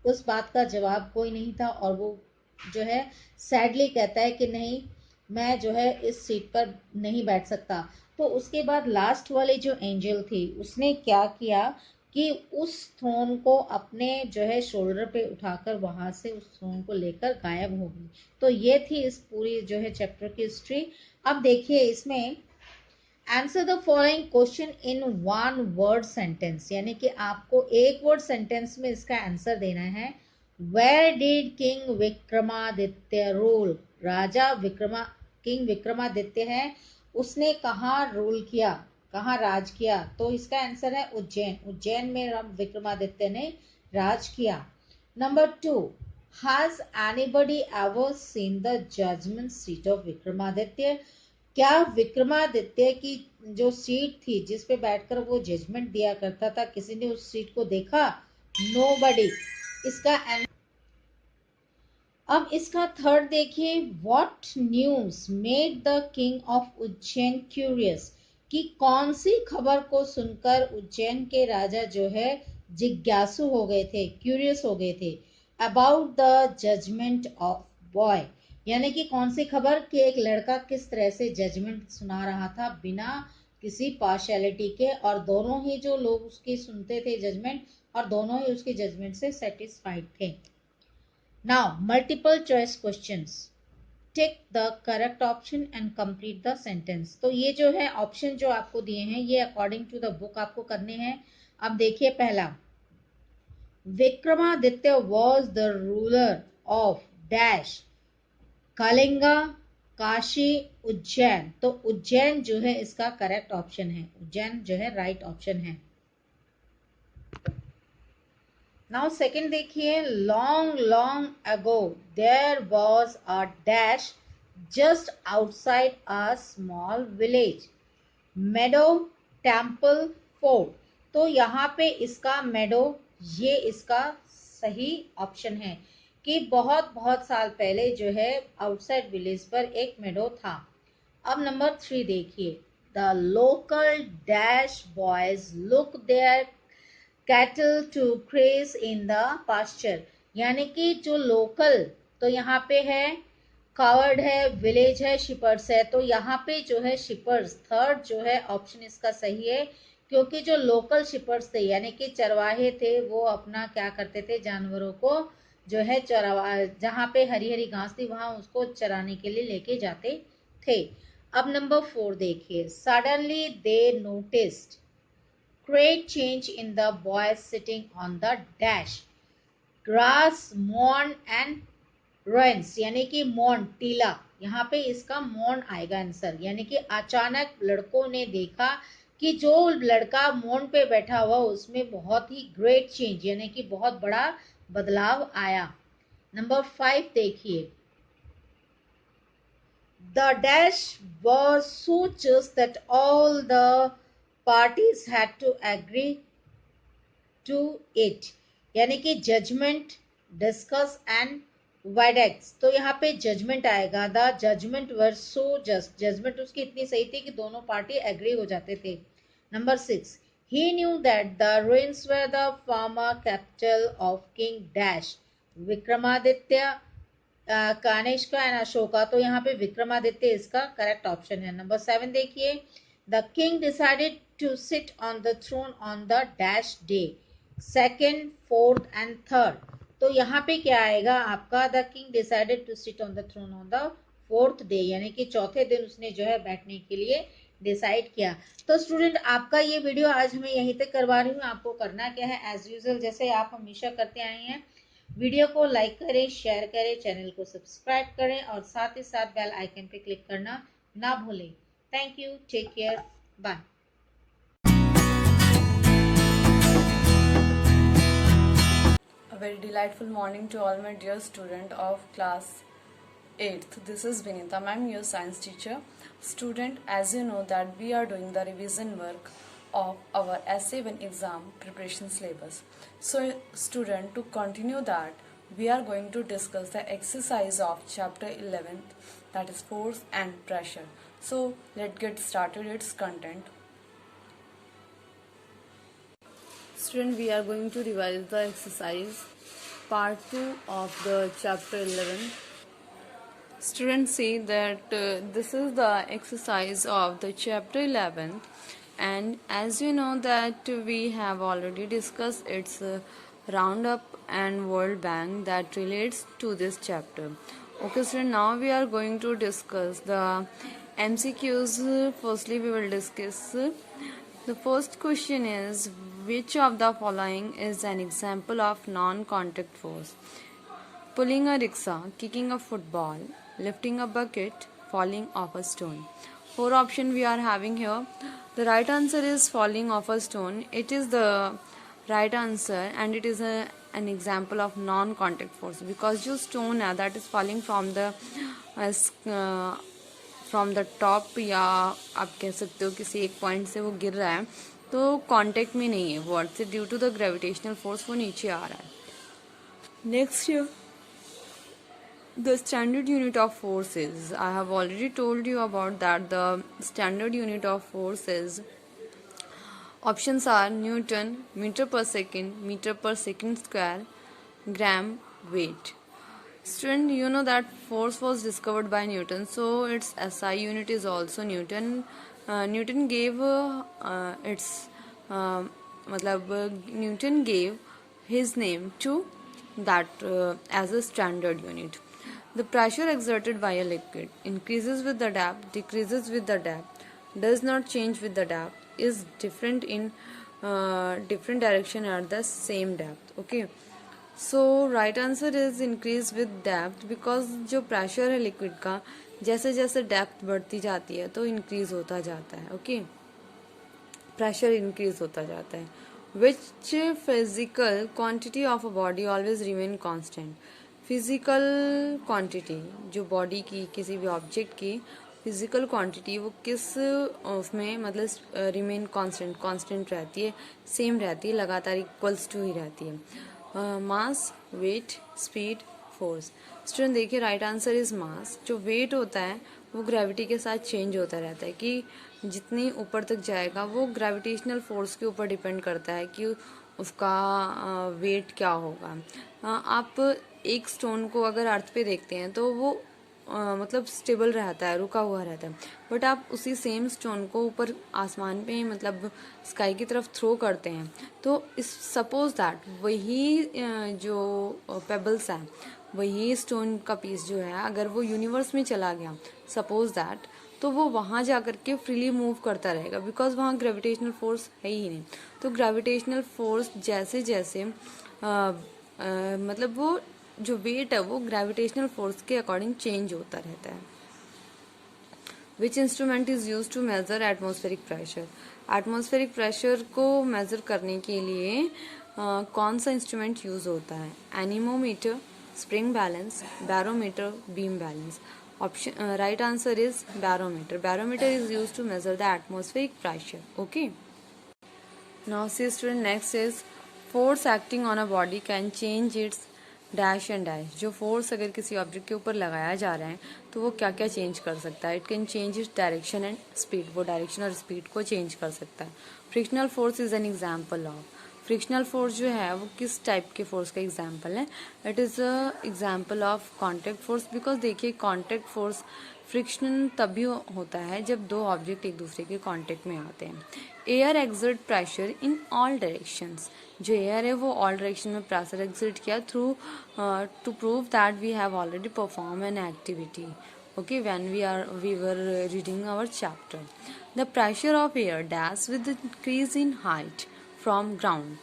उस बात का जवाब कोई नहीं था, और वो जो है सैडली कहता है कि नहीं, मैं जो है इस सीट पर नहीं बैठ सकता। तो उसके बाद लास्ट वाले जो एंजल थी उसने क्या किया कि उस थ्रोन को अपने जो है शोल्डर पे उठाकर वहां से उस थ्रोन को लेकर गायब हो गई। तो ये थी इस पूरी जो है चैप्टर की हिस्ट्री। अब देखिए इसमें answer the following question in one word sentence, यानी कि आपको एक वर्ड सेंटेंस में इसका आंसर देना है। Where did king Vikramaditya rule, राजा किंग विक्रमादित्य है, उसने कहाँ रूल किया, कहाँ राज किया। तो इसका आंसर है उज्जैन, उज्जैन में विक्रमादित्य ने राज किया। Number 2, has anybody ever seen the judgment seat of Vikramaditya, क्या विक्रमादित्य की जो सीट थी जिस पे बैठकर वो जजमेंट दिया करता था, किसी ने उस सीट को देखा? नोबडी। इसका अब इसका थर्ड देखिए, what news made the king of Ujjain curious, कि कौन सी खबर को सुनकर उज्जैन के राजा जो है जिज्ञासु हो गए थे, क्यूरियस हो गए थे। About the judgement of boy, यानी कि कौन सी खबर कि एक लड़का किस तरह से जजमेंट सुना रहा था बिना किसी पार्शियलिटी के, और दोनों ही जो लोग उसकी सुनते थे जजमेंट, और दोनों ही उसकी जजमेंट से सेटिस्फाइड थे। Now, multiple choice questions. Tick the correct option and complete the sentence. तो ये जो है ऑप्शन जो आपको दिए हैं ये अकॉर्डिंग टू द बुक आपको करने हैं। अब देखिए पहला, Vikramaditya was the ruler of dash, Kalinga, Kashi, Ujjain. तो उज्जैन जो है इसका करेक्ट ऑप्शन है, उज्जैन जो है राइट ऑप्शन है। नाउ सेकंड देखिए, long long ago there was a dash just outside a small village, meadow, temple, fort. तो यहाँ पे इसका मेडो, ये इसका सही ऑप्शन है कि बहुत बहुत साल पहले जो है आउटसाइड विलेज पर एक मेडो था। अब नंबर 3 देखिए, the local dash boys look their cattle to graze in the pasture, यानी कि जो लोकल, तो यहाँ पे है कावर्ड है, विलेज है, शिपर्स है। तो यहाँ पे जो है शिपर्स, थर्ड जो है ऑप्शन इसका सही है, क्योंकि जो लोकल शिपर्स थे यानी कि चरवाहे थे वो अपना क्या करते थे, जानवरों को जो है चरवा, जहाँ पे हरी हरी घास थी वहां उसको चराने के लिए लेके जाते थे। अब नंबर 4 देखिए, suddenly they noticed great change in the boy sitting on the dash, grass, mourn and ruins, यानी कि मोन टीला, यहाँ पे इसका मोन आएगा आंसर, यानी कि अचानक लड़कों ने देखा कि जो लड़का मोन पे बैठा हुआ उसमें बहुत ही ग्रेट चेंज यानी कि बहुत बड़ा बदलाव आया। नंबर 5 देखिए, the dash was so just that all the parties had to agree to it, यानी कि जजमेंट, डिस्कस एंड वर्डिक्ट्स। तो यहाँ पे जजमेंट आएगा, the judgement were so just, judgement उसकी इतनी सही थी कि दोनों पार्टी एग्री हो जाते थे। Number 6, he knew that the ruins were the former capital of king dash, Vikramaditya, Kanishka and Ashoka. तो यहाँ पे विक्रमादित्य इसका करेक्ट ऑप्शन है। नंबर 7 देखिए, the king decided to sit on the throne on the dash day, second, fourth and third. तो यहाँ पे क्या आएगा आपका, the king decided to sit on the throne on the fourth day, यानी कि चौथे दिन उसने जो है बैठने के लिए डिसाइड किया। तो स्टूडेंट आपका ये वीडियो आज मैं यहीं तक करवा रही हूँ। आपको करना क्या है, एज यूजुअल जैसे आप हमेशा करते आए हैं, वीडियो को लाइक करें, शेयर करें, चैनल को सब्सक्राइब करें और साथ ही साथ बेल आइकन पे क्लिक करना ना भूलें। Thank you, take care, bye. A very delightful morning to all my dear student of class 8th. This is Vinita ma'am, your science teacher. Student, as you know that we are doing the revision work of our SA1 exam preparation syllabus. So student, to continue that, we are going to discuss the exercise of chapter 11, that is force and pressure. So let's get started its content. Student, we are going to revise the exercise part 2 of the chapter 11. Students, see that this is the exercise of the chapter 11, and as you know that we have already discussed its roundup and World Bank that relates to this chapter. Okay student, now we are going to discuss the MCQs. Firstly we will discuss the first question is, which of the following is an example of non-contact force? Pulling a rickshaw, kicking a football, lifting a bucket, falling off a stone. 4 options we are having here. The right answer is falling off a stone. It is the right answer and it is an example of non-contact force, because जो stone है that is falling from the top, या आप कह सकते हो किसी एक point से वो गिर रहा है तो कांटेक्ट में नहीं है वो अर्थ से, due to the gravitational force वो नीचे आ रहा है। Next, the standard unit of force is, I have already told you about that, the standard unit of force is, options are Newton, meter per second square, gram, weight. Student, you know that force was discovered by Newton, so its SI unit is also Newton. Newton gave Newton gave his name to that as a standard unit. The pressure exerted by a liquid increases with the depth, decreases with the depth, does not change with the depth, is different in different direction at the same depth. Okay, so right answer is increase with depth, because जो pressure है liquid का जैसे जैसे depth बढ़ती जाती है तो increase होता जाता है. Okay, pressure increase होता जाता है. Which physical quantity of a body always remain constant? Physical quantity जो बॉडी की किसी भी ऑब्जेक्ट की फिजिकल क्वांटिटी वो किस उसमें मतलब रिमेन कांस्टेंट रहती है, सेम रहती है, लगातार इक्वल्स टू ही रहती है. मास, वेट, स्पीड, फोर्स. स्टूडेंट देखिए राइट आंसर इज मास. जो वेट होता है वो ग्रेविटी के साथ चेंज होता रहता है, कि जितनी ऊपर तक जाएगा वो ग्रेविटेशनल फोर्स के ऊपर डिपेंड करता है कि उसका वेट क्या होगा. आप एक स्टोन को अगर अर्थ पे देखते हैं तो वो मतलब स्टेबल रहता है, रुका हुआ रहता है, बट आप उसी सेम स्टोन को ऊपर आसमान पे मतलब स्काई की तरफ थ्रो करते हैं तो इस सपोज दैट वही जो पेबल्स है, वही स्टोन का पीस जो है अगर वो यूनिवर्स में चला गया सपोज दैट, तो वो वहाँ जा कर के फ्रीली मूव करता रहेगा, बिकॉज वहाँ ग्रेविटेशनल फोर्स है ही नहीं. तो ग्रेविटेशनल फोर्स जैसे जैसे मतलब वो जो वेट है वो ग्रेविटेशनल फोर्स के अकॉर्डिंग चेंज होता रहता है. Which instrument is use to measure atmospheric pressure? Atmospheric pressure को मेज़र करने के लिए कौन सा इंस्ट्रूमेंट यूज़ होता है? Anemometer, spring balance, barometer, beam balance. Option right answer is barometer. Barometer is used to measure the atmospheric pressure. Okay. Now see student, next is force acting on a body can change its dash and dash. जो force अगर किसी object के ऊपर लगाया जा रहा है तो वो क्या क्या चेंज कर सकता है? It can change its direction and speed. वो डायरेक्शन और स्पीड को चेंज कर सकता है. Frictional force is an example of. Frictional force जो है वो किस टाइप के फोर्स का एग्जाम्पल है? It is a example of contact force. Because देखिए कॉन्टैक्ट फोर्स फ्रिक्शन तभी होता है जब दो ऑब्जेक्ट एक दूसरे के कॉन्टैक्ट में आते हैं. Air exert pressure in all directions. जो एयर है वो ऑल डायरेक्शन में प्रेशर एक्सर्ट किया through to prove that we have already perform an activity. Okay, when we were reading our chapter. The pressure of air dash with increase in height from ground.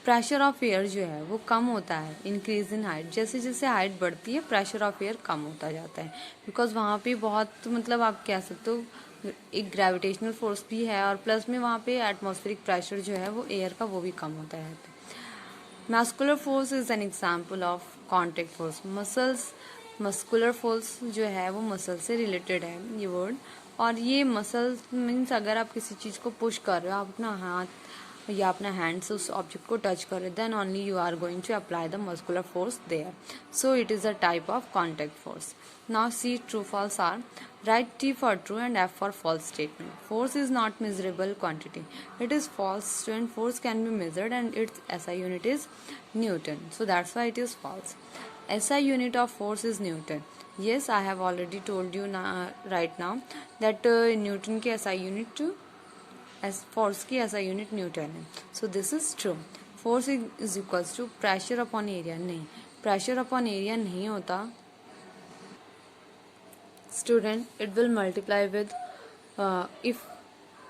Pressure of air जो है वो कम होता है increase in height. जैसे जैसे height बढ़ती है pressure of air कम होता जाता है. बिकॉज वहाँ पे बहुत मतलब आप कह सकते हो एक ग्रेविटेशनल फोर्स भी है और प्लस में वहाँ पे एटमॉस्फेरिक प्रेशर जो है वो एयर का वो भी कम होता है. Muscular force is an example of contact force. Muscular force जो है वो मसल से रिलेटेड है ये वर्ड. और ये मसल मीन्स अगर आप किसी चीज़ को पुश कर रहे हो, आप अपना हाथ या अपना हैंड से उस ऑब्जेक्ट को टच कर रहे हो, then only you are going to apply the muscular force there. So it is a type of contact force. Now see true false are. Write T for true and F for false statement. Force is not measurable quantity. It is false. When force can be measured and its SI unit is Newton. So that's why it is false. SI unit of force is Newton. Yes, I have already told you right now that Newton की SI unit force की SI unit Newton है. So this is true. Force is equals to pressure upon area. नहीं, pressure upon area नहीं होता. Student it will multiply with if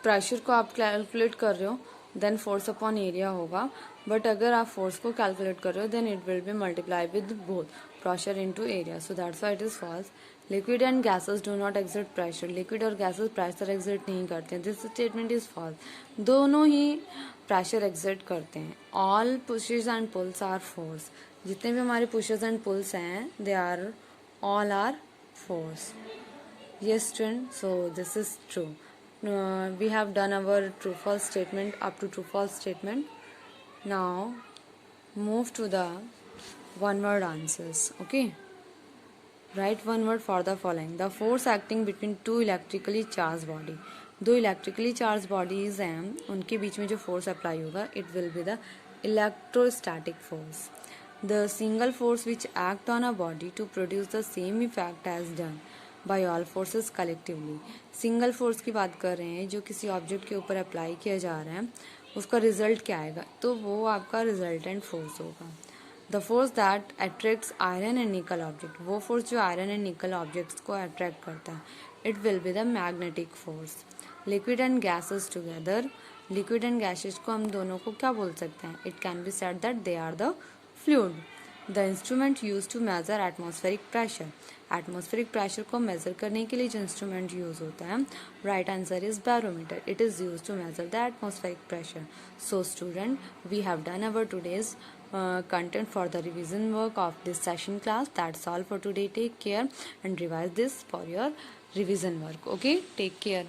pressure को आप calculate कर रहे हो देन फोर्स अपॉन एरिया होगा. बट अगर आप फोर्स को कैलकुलेट कर रहे हो then it will be multiply with both pressure into area. So that's why it is false. Liquid and gases do not exert pressure. Liquid और gases pressure exert नहीं करते हैं. This statement is false. दोनों ही pressure exert करते हैं. All pushes and pulls are force. जितने भी हमारे पुशेस एंड पुल्स हैं they are all are force. Yes student, so this is true. We have done our true false statement up to true false statement. Now move to the one word answers. Okay, write one word for the following. The force acting between two electrically charged body. दो electrically charge bodies हैं उनके बीच में जो force apply होगा it will be the electrostatic force. The single force which act on a body to produce the same effect as done by all forces collectively. Single force की बात कर रहे हैं जो किसी ऑब्जेक्ट के ऊपर अप्लाई किया जा रहा है उसका रिजल्ट क्या आएगा तो वो आपका रिजल्टेंट फोर्स होगा. The force that attracts iron and nickel object. वो फोर्स जो आयरन एंड निकल ऑब्जेक्ट्स को अट्रैक्ट करता है it will be the magnetic force. Liquid and gases together. Liquid and gases को हम दोनों को क्या बोल सकते हैं? It can be said that they are the fluid. The instrument use to measure atmospheric pressure. Atmospheric pressure को measure करने के लिए जो इंस्ट्रूमेंट यूज होता है right answer is barometer. It is use to measure the atmospheric pressure. So student we have done our today's content for the revision work of this session class. That's all for today. Take care and revise this for your revision work. Okay, take care.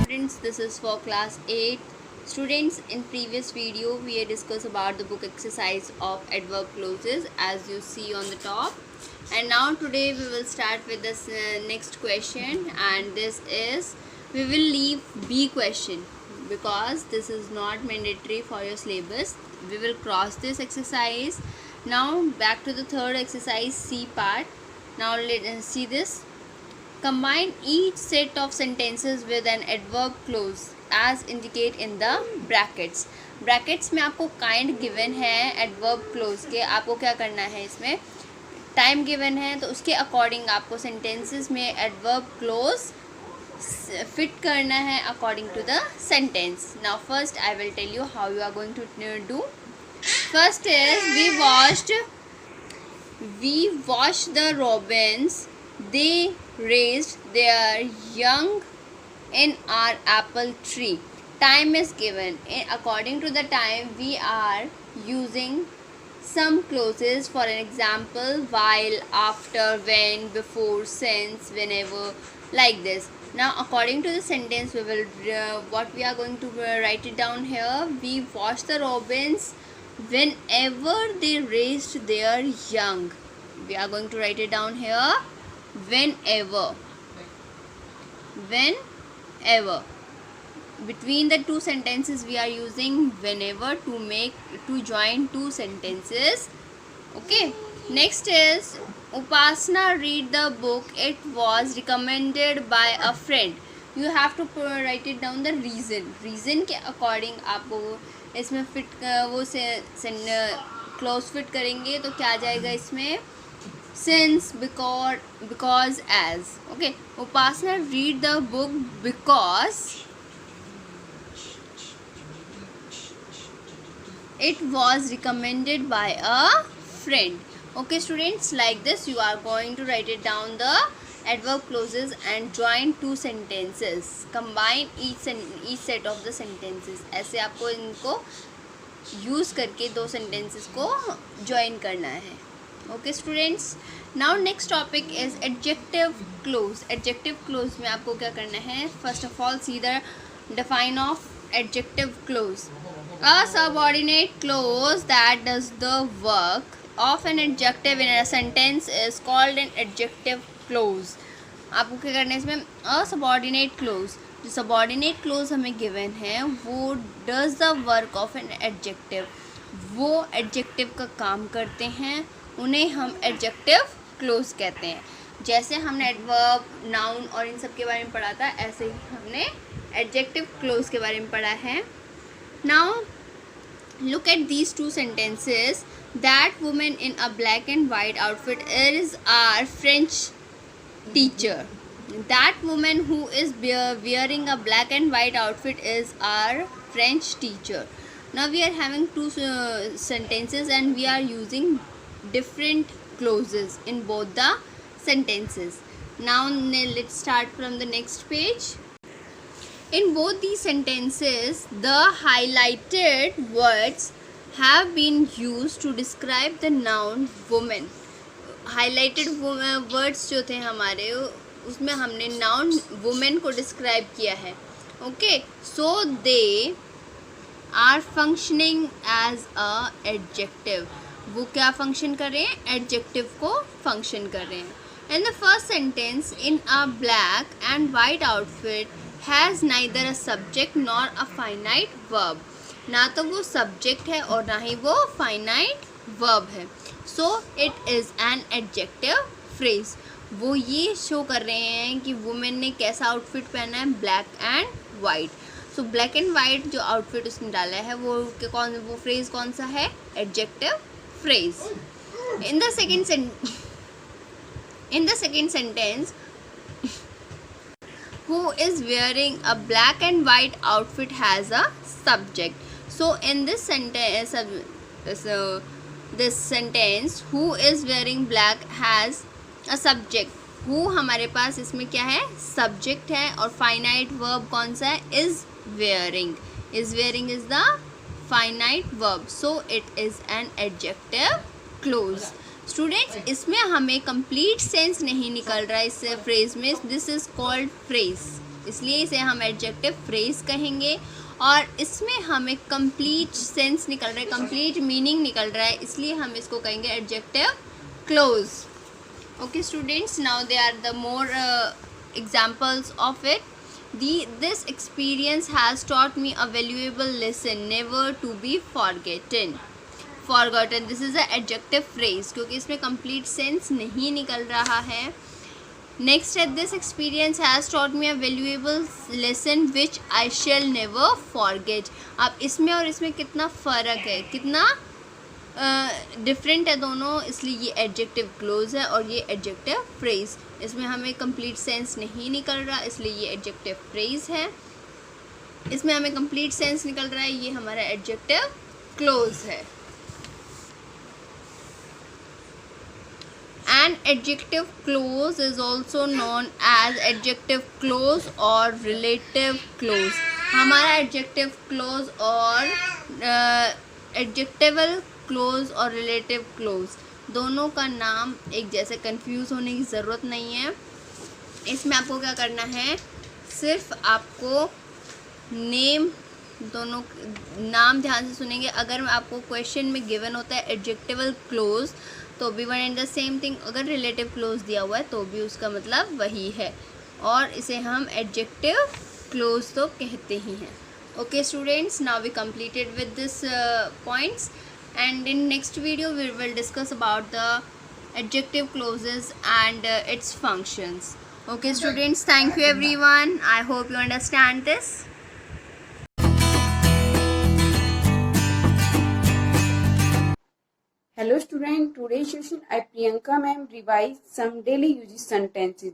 Students, this is for class 8. Students, in previous video we had discussed about the book exercise of adverb clauses as you see on the top, and now today we will start with this next question, and this is we will leave B question because this is not mandatory for your syllabus. We will cross this exercise. Now back to the third exercise, C part. Now let's see this. Combine each set of sentences with an adverb clause as indicate in the brackets. Brackets में आपको kind given है adverb clause के. आपको क्या करना है इसमें time given है तो उसके according आपको sentences में adverb clause fit करना है according to the sentence. Now first I will tell you how you are going to do. First is we washed the robins. They raised their young in our apple tree. Time is given. According to the time, we are using some clauses. For an example, while, after, when, before, since, whenever, like this. Now according to the sentence, we will what we are going to write it down here. We watched the robins whenever they raised their young. We are going to write it down here. Whenever. Between the two sentences we are using whenever to join two sentences. Okay, next is Upasana read the book. It was recommended by a friend. You have to write it down the reason के according आप वो इसमें fit वो close fit करेंगे तो क्या आ जाएगा इसमें, since, because, as. Okay, Upasana read the book because it was recommended by a friend. Okay students, like this you are going to write it down the adverb clauses and join two sentences, combine each set of the sentences. ऐसे आपको इनको use करके दो sentences को join करना है. Okay students, now next topic is adjective clause. Adjective clause में आपको क्या करना है? First of all, see the define of adjective clause. A subordinate clause that does the work of an adjective in a sentence is called an adjective clause. आपको क्या करना है इसमें? A subordinate clause. जो subordinate clause हमें given है वो does the work of an adjective. वो adjective का काम करते हैं, उन्हें हम adjective clause कहते हैं. जैसे हमने adverb, noun और इन सब के बारे में पढ़ा था, ऐसे ही हमने adjective clause के बारे में पढ़ा है. Now look at these two sentences. That woman in a black and white outfit is our French teacher. That woman who is wearing a black and white outfit is our French teacher. Now we are having two sentences and we are using different clauses in both the sentences. Now let's start from the next page. In both these sentences, the highlighted words have been used to describe the noun woman. Highlighted words जो थे हमारे उसमें हमने noun woman को describe किया है. Okay, so they are functioning as a adjective. वो क्या function कर रहे हैं? Adjective को function कर रहे हैं. In the first sentence, in a black and white outfit has neither a subject nor a finite verb. ना तो वो subject है और ना ही वो finite verb है. So it is an adjective phrase. वो ये show कर रहे हैं कि woman ने कैसा outfit पहना है, black and white. So black and white जो outfit उसने डाला है वो phrase कौन सा है? Adjective phrase. In the second sentence, who is wearing a black and white outfit has a subject. So in this sentence, who is wearing black has a subject. Who हमारे पास इसमें क्या है? Subject है और finite verb कौन सा है? Is wearing. Is wearing is the finite verb. So it is an adjective clause. Students इसमें हमें कंप्लीट सेंस नहीं निकल रहा है इस फ्रेज में. दिस इज़ कॉल्ड फ्रेज, इसलिए इसे हम एडजेक्टिव फ्रेज कहेंगे. और इसमें हमें कंप्लीट सेंस निकल रहा है, कंप्लीट मीनिंग निकल रहा है, इसलिए हम इसको कहेंगे adjective clause. Okay students, now they are the more examples of it. This experience has taught me a valuable lesson, never to be forgotten. This is a adjective phrase क्योंकि इसमें complete sense नहीं निकल रहा है. Next है this experience has taught me a valuable lesson which I shall never forget. अब इसमें और इसमें कितना फ़र्क है, कितना डिफरेंट है दोनों, इसलिए ये एडजेक्टिव क्लोज है और ये एडजेक्टिव फ्रेज. इसमें हमें कंप्लीट सेंस नहीं निकल रहा इसलिए ये एडजेक्टिव फ्रेज है. इसमें हमें कंप्लीट सेंस निकल रहा है, ये हमारा एडजेक्टिव क्लोज है. An adjective clause is also known as adjective clause or relative clause. हमारा adjective clause और adjectival clause और relative clause दोनों का नाम एक जैसे कंफ्यूज होने की ज़रूरत नहीं है. इसमें आपको क्या करना है, सिर्फ आपको नेम, दोनों नाम ध्यान से सुनेंगे. अगर आपको क्वेश्चन में गिवन होता है एडजेक्टिवल क्लोज तो भी one and the same thing, अगर रिलेटिव क्लोज दिया हुआ है तो भी उसका मतलब वही है, और इसे हम एडजेक्टिव क्लोज तो कहते ही हैं. Okay students, now we completed with this points, and in next video we will discuss about the adjective clauses and its functions. Okay students, thank you everyone. I hope you understand this. Hello student, today's session I Priyanka ma'am revise some daily usage sentences.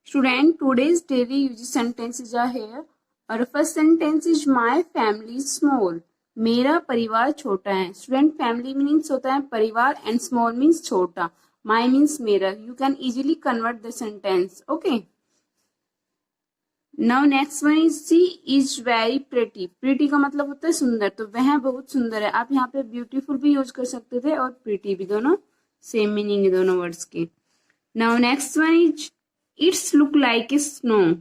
Student, today's daily usage sentences are here. Our first sentence is my family is small. मेरा परिवार छोटा है. Student, family means होता है परिवार and small means छोटा. My means मेरा. You can easily convert the sentence. Okay. Now next one is she is very pretty. Pretty का मतलब होता है सुंदर, तो वह बहुत सुंदर है. आप यहाँ पे beautiful भी यूज कर सकते थे और pretty भी, दोनों सेम मीनिंग है दोनों वर्ड्स के. Now next one is it's look like a snow.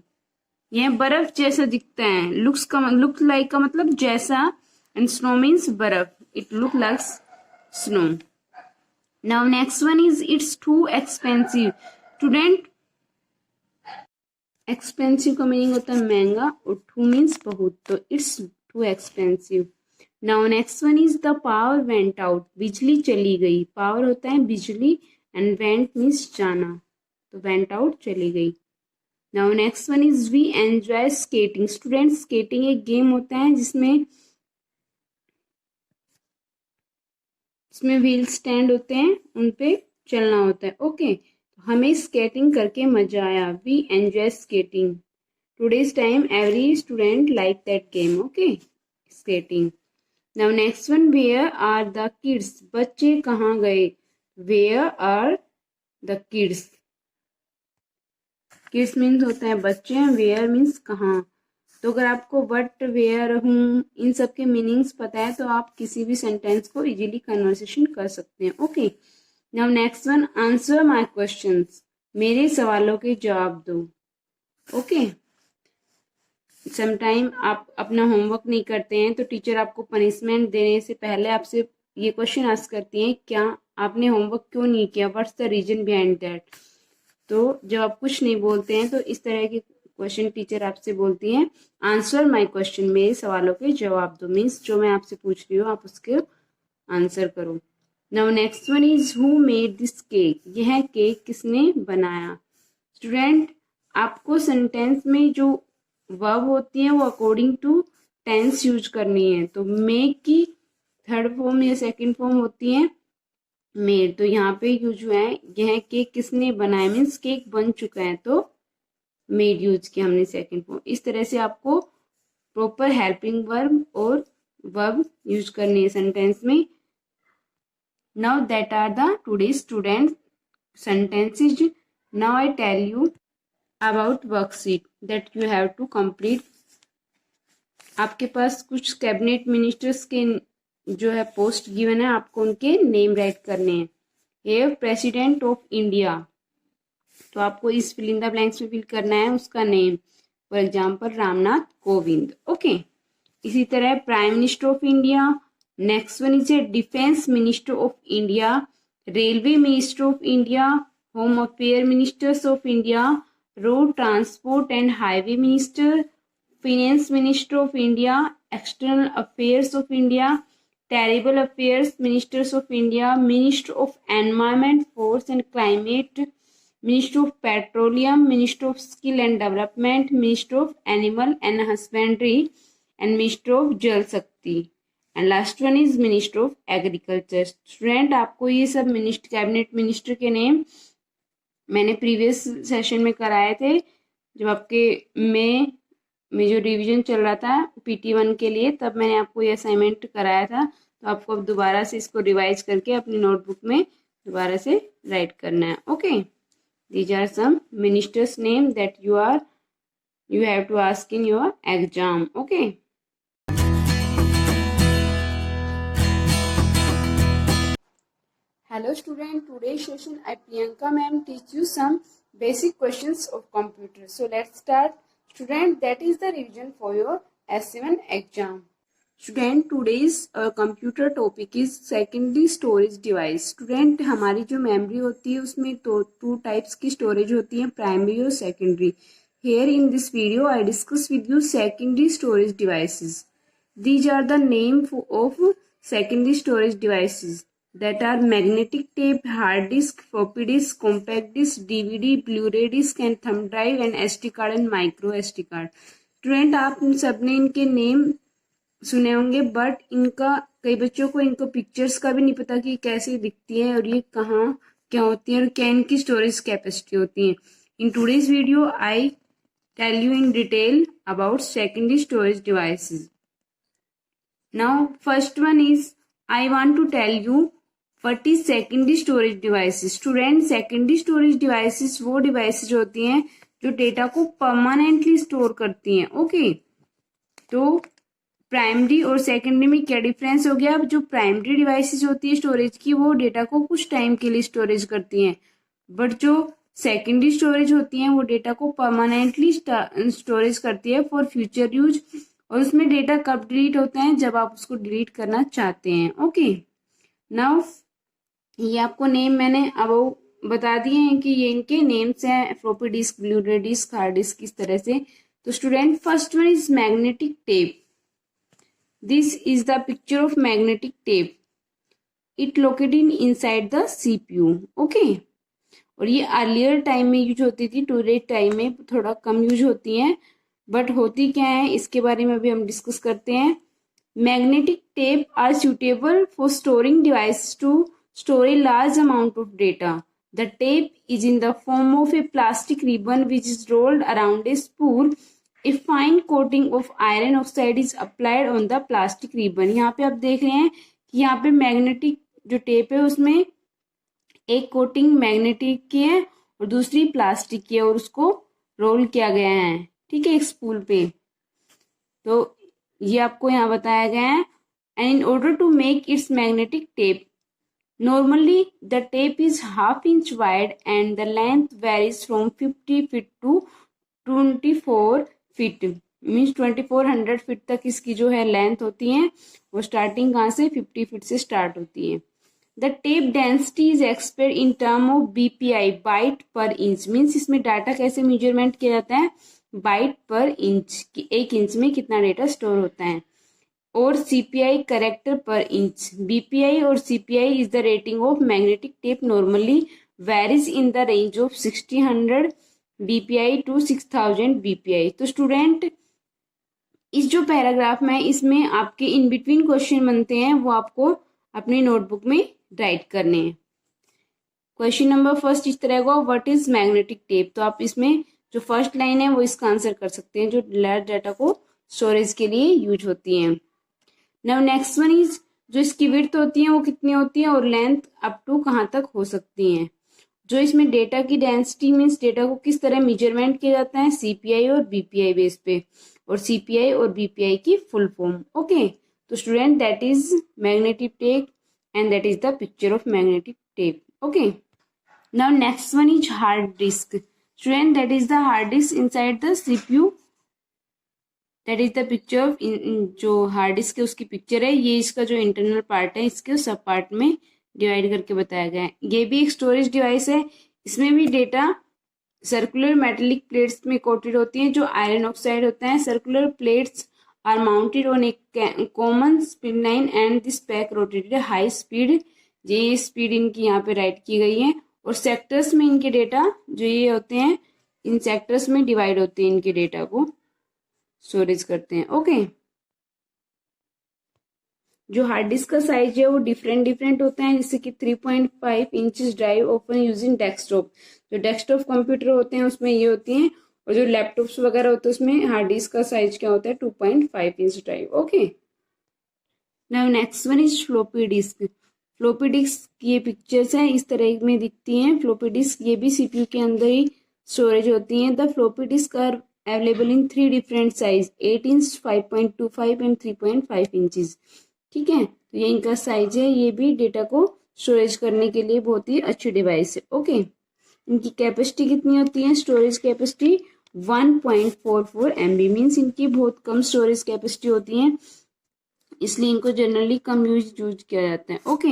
यह बर्फ जैसा दिखता है. look like का मतलब जैसा and snow means बर्फ. It look like snow. Now next one is it's too expensive. Student, expensive का मीनिंग होता है महंगा और टू मीन्स बहुत, तो it's too expensive. Now next one is the power went out. बिजली चली गई. पावर होता है बिजली एंड वेंट मीन्स जाना, तो वेंट आउट चली गई. Now next one is we enjoy skating. Student, skating एक गेम होता है जिसमें व्हील स्टैंड होते हैं, उन पे चलना होता है. ओके, हमें स्केटिंग करके मजा आया. We enjoy skating. Today's time every student like that game. Okay, skating. Now next one, where are the kids. बच्चे कहाँ गए. Where are the kids. Kids means होता है बच्चे, वेयर मीन्स कहाँ. तो अगर आपको वट, वेयर, हूँ इन सब के मीनिंग्स पता है तो आप किसी भी सेंटेंस को इजीली कन्वर्सेशन कर सकते हैं. Okay. Now next one, answer my questions. मेरे सवालों के जवाब दो. ओके. समटाइम आप अपना होमवर्क नहीं करते हैं तो टीचर आपको पनिशमेंट देने से पहले आपसे ये क्वेश्चन आस्क करती हैं, क्या आपने होमवर्क क्यों नहीं किया, what's the reason behind that. तो जब आप कुछ नहीं बोलते हैं तो इस तरह के क्वेश्चन टीचर आपसे बोलती हैं, आंसर माई क्वेश्चन. मेरे सवालों के जवाब दो. मीन्स जो मैं आपसे पूछ रही हूँ आप उसके आंसर करो. Now next one is who made this cake. यह केक किसने बनाया. स्टूडेंट, आपको सेंटेंस में जो वर्ब होती है वो अकॉर्डिंग टू टेंस यूज करनी है. तो मेक की थर्ड फॉर्म या सेकंड फॉर्म होती है मेड. तो यहाँ पे यूज हुआ है यह केक किसने बनाया, मीन्स केक बन चुका है तो मेड यूज किया हमने सेकंड फॉर्म. इस तरह से आपको प्रॉपर हेल्पिंग वर्ब और वर्ब यूज करनी है सेंटेंस में. Now that are the today's student sentences. Now I tell you about worksheet that you have to complete. आपके पास कुछ कैबिनेट मिनिस्टर्स के जो है पोस्ट गिवन है, आपको उनके नेम राइट करने हैं. ये प्रेसिडेंट ऑफ इंडिया, तो आपको इस फिल इन द ब्लैंक्स में फिल करना है उसका name. For example Ramnath Kovind. Okay. इसी तरह prime minister of India. Next one is a Defense Minister of India, Railway Minister of India, Home Affairs Ministers of India, Road Transport and Highway Minister, Finance Minister of India, External Affairs of India, Territorial Affairs Ministers of India, Minister of Environment, Forest and Climate, Minister of Petroleum, Minister of Skill and Development, Minister of Animal and Husbandry, and Minister of Jal Shakti. And last one is minister of agriculture. Student, आपको ये सब minister, cabinet minister के name मैंने previous session में कराए थे जब आपके में जो रिवीजन चल रहा था PT1 के लिए, तब मैंने आपको ये असाइनमेंट कराया था. तो आपको अब दोबारा से इसको रिवाइज करके अपनी नोटबुक में दोबारा से राइट करना है. Okay, these are some ministers name that you have to ask in your exam. Okay. Hello student, today's session I Priyanka ma'am teach you some basic questions of computer. So let's start. Student, that is the revision for your S7 exam. Student, today's computer topic is secondary storage device. Student, हमारी जो memory होती है उसमें two types की storage होती है, primary और secondary. Here in this video I discuss with you secondary storage devices. These are the name of secondary storage devices that are magnetic tape, hard disk, floppy disk, compact disk, DVD, Blu-ray disk and thumb drive and SD card and micro SD card. Student, आप सबने इनके name सुने होंगे, but इनका कई बच्चों को इनको पिक्चर्स का भी नहीं पता कि कैसे दिखती है और ये कहाँ क्या होती है और क्या इनकी स्टोरेज कैपेसिटी होती है. In today's video I tell you in detail about secondary storage devices. Now first one is I want to tell you what is secondary storage devices. Student, secondary storage devices वो devices होती हैं जो data को permanently store करती हैं. Okay, तो primary और secondary में क्या डिफरेंस हो गया. अब जो प्राइमरी डिवाइसेस होती है स्टोरेज की, वो डेटा को कुछ टाइम के लिए स्टोरेज करती हैं, बट जो सेकेंडरी स्टोरेज होती हैं वो डेटा को परमानेंटली स्टोरेज करती है फॉर फ्यूचर यूज. और उसमें डेटा कब डिलीट होता है, जब आप उसको डिलीट करना चाहते हैं. ओके, नाउ ये आपको नेम मैंने अब बता दिए हैं कि ये इनके नेम्स हैं, floppy disk, Blu-ray disk, hard disk, इस तरह से. तो student, first one is magnetic tape. This is the picture of magnetic tape. It located inside the CPU. Okay, और ये अर्लियर टाइम में यूज होती थी, टूडे टाइम में थोड़ा कम यूज होती हैं, बट होती क्या है इसके बारे में भी हम डिस्कस करते हैं. Magnetic tape are suitable for storing devices to store a large amount of data. The tape is in the form of a plastic ribbon which is rolled around a spool. A fine coating of iron oxide is applied on the plastic ribbon. यहाँ पे आप देख रहे हैं कि यहाँ पे magnetic जो टेप है उसमें एक कोटिंग मैग्नेटिक की है और दूसरी प्लास्टिक की है और उसको रोल किया गया है, ठीक है, एक स्पूल पे. तो ये आपको यहाँ बताया गया है. And in order to make its magnetic tape, normally the tape is half inch wide and the length varies from 50 feet to 24 feet. Means 2400 feet तक इसकी जो है लेंथ होती है. वो स्टार्टिंग कहाँ से 50 फीट से स्टार्ट होती है. The tape density is express in term of BPI, byte per inch. Means इसमें डाटा कैसे मेजरमेंट किया जाता है, बाइट पर इंच, कि एक इंच में कितना डेटा स्टोर होता है. और CPI, करेक्टर पर इंच. BPI और CPI is the rating of magnetic tape, normally varies in the range of 1600 BPI to 6000 BPI. तो स्टूडेंट, इस जो पैराग्राफ में इसमें आपके इन बिटवीन क्वेश्चन बनते हैं वो आपको अपनी नोटबुक में राइट करने हैं. क्वेश्चन नंबर फर्स्ट इस तरह का, व्हाट इज मैग्नेटिक टेप. तो आप इसमें जो फर्स्ट लाइन है वो इसका आंसर कर सकते हैं, जो लार्ज डाटा को स्टोरेज के लिए यूज होती है. नाउ नेक्स्ट वन इज, जो इसकी विड्थ होती है वो कितनी होती है और लेंथ अप टू कहाँ तक हो सकती है. जो इसमें डेटा की डेंसिटी मीन्स डेटा को किस तरह मेजरमेंट किया जाता है, CPI और BPI बेस पे, और CPI और BPI की फुल फॉर्म. ओके, तो student, that is magnetic tape and that is the picture of magnetic tape. Okay, now next one is hard disk. Student, that is the hard disk inside the CPU. That is the picture of, जो hard disk है उसकी picture है. ये इसका जो internal part है इसके सब पार्ट में डिवाइड करके बताया गया है. ये भी एक स्टोरेज डिवाइस है. इसमें भी डेटा सर्कुलर मेटेलिक प्लेट्स में कोटेड होती हैं जो आयरन ऑक्साइड होता है. Circular plates are mounted on a common speed line and this pack rotated high speed. ये स्पीड इनकी यहाँ पे राइट की गई है. और सेक्टर्स में इनके डेटा जो ये होते हैं, इन सेक्टर्स में डिवाइड होते हैं, इनके डेटा को स्टोरेज करते हैं. ओके, जो हार्ड डिस्क का साइज है वो डिफरेंट होता है, जैसे कि 3.5 inches drive open using desktop. जो डेस्कटॉप कंप्यूटर होते हैं उसमें ये होती हैं, और जो लैपटॉप्स वगैरह होते हैं उसमें हार्ड डिस्क का साइज क्या होता है, 2.5 inch drive. Okay, now next one is floppy disk. Floppy disk ये पिक्चर्स हैं, इस तरह में दिखती हैं फ्लोपी डिस्क। ये भी सीपीयू के अंदर ही स्टोरेज होती हैं। The floppy disk are available in 3 different size, 8 inch, 5.25 and 3.5 inches. ठीक है, तो ये इनका साइज है। ये भी डेटा को स्टोरेज करने के लिए बहुत ही अच्छी डिवाइस है। ओके, इनकी कैपेसिटी कितनी होती है? स्टोरेज कैपेसिटी 1.44 MB, मीन्स इनकी बहुत कम स्टोरेज कैपेसिटी होती है, इसलिए इनको जनरली कम यूज किया जाता है। Okay,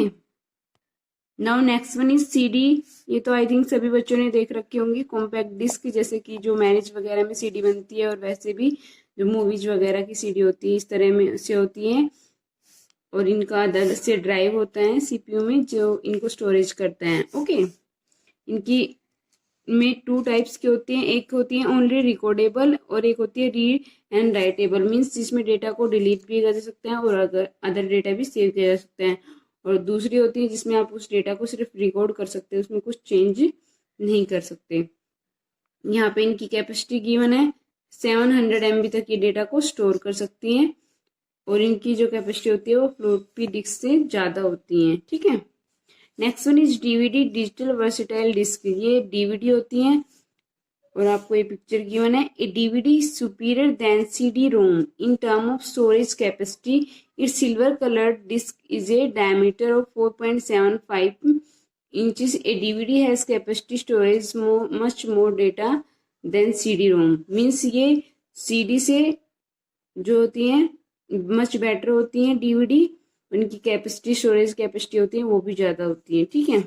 now next one is CD. ये तो आई थिंक सभी बच्चों ने देख रखी होंगी। कॉम्पैक्ट डिस्क, जैसे कि जो मैरिज वगैरह में सीडी बनती है, और वैसे भी जो मूवीज वगैरह की सीडी होती है इस तरह में से होती है। और इनका अलग से ड्राइव होता है सीपीयू में जो इनको स्टोरेज करता है। ओके, इनकी में 2 टाइप्स की होती हैं। एक होती है ओनली रिकॉर्डेबल और एक होती है रीड एंड राइटेबल, मीन्स जिसमें डेटा को डिलीट भी कर सकते हैं और अगर अदर डेटा भी सेव किया जा सकते हैं। और दूसरी होती है जिसमें आप उस डेटा को सिर्फ रिकॉर्ड कर सकते हैं, उसमें कुछ चेंज नहीं कर सकते। यहाँ पे इनकी कैपेसिटी गिवन है 700 MB तक ये डेटा को स्टोर कर सकती हैं, और इनकी जो कैपेसिटी होती है वो फ्लोपी डिस्क से ज़्यादा होती हैं। ठीक है, next one is DVD, digital versatile disc. ये डीवीडी होती हैं, और आपको ये पिक्चर गिवन है। A DVD superior than CD ROM in term of storage capacity. It's silver coloured disc is a diameter of 4.75 inches. A DVD has capacity storage much more data than CD-ROM. Means ये CD से जो होती हैं much better होती हैं DVD, उनकी capacity storage capacity होती है वो भी ज़्यादा होती है। ठीक है,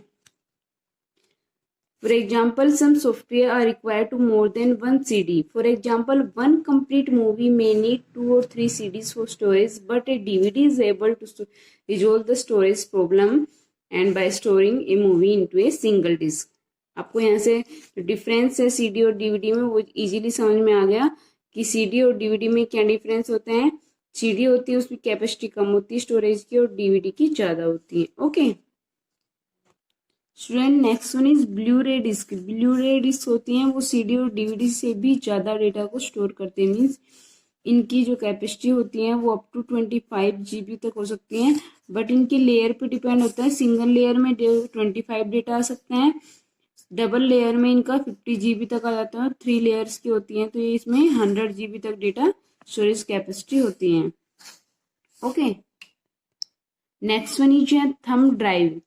for example some software are required to more than 1 CD. For example 1 complete movie may need 2 or 3 CDs for storage, but a DVD is able to resolve the storage problem and by storing a movie into a single disc. आपको यहाँ से जो difference है CD और DVD में वो easily समझ में आ गया कि CD और DVD में क्या डिफरेंस होते हैं। CD होती है उसकी कैपेसिटी कम होती है स्टोरेज की, और DVD की ज़्यादा होती है। Okay student, next one is blue रे डिस्क। ब्लू रे डिस्क होती हैं वो CD और DVD से भी ज़्यादा डेटा को स्टोर करते हैं, मीन्स इनकी जो कैपेसिटी होती है वो अप टू 25 GB तक हो सकती हैं, बट इनके लेयर पे डिपेंड होता है। सिंगल लेयर में 25 डेटा आ सकते हैं, डबल लेयर में इनका 50 GB तक आ जाता है, 3 लेयर्स की होती हैं तो ये इसमें 100 GB तक डेटा स्टोरेज कैपेसिटी होती है। ओके, नेक्स्ट वन इज है थंब ड्राइव।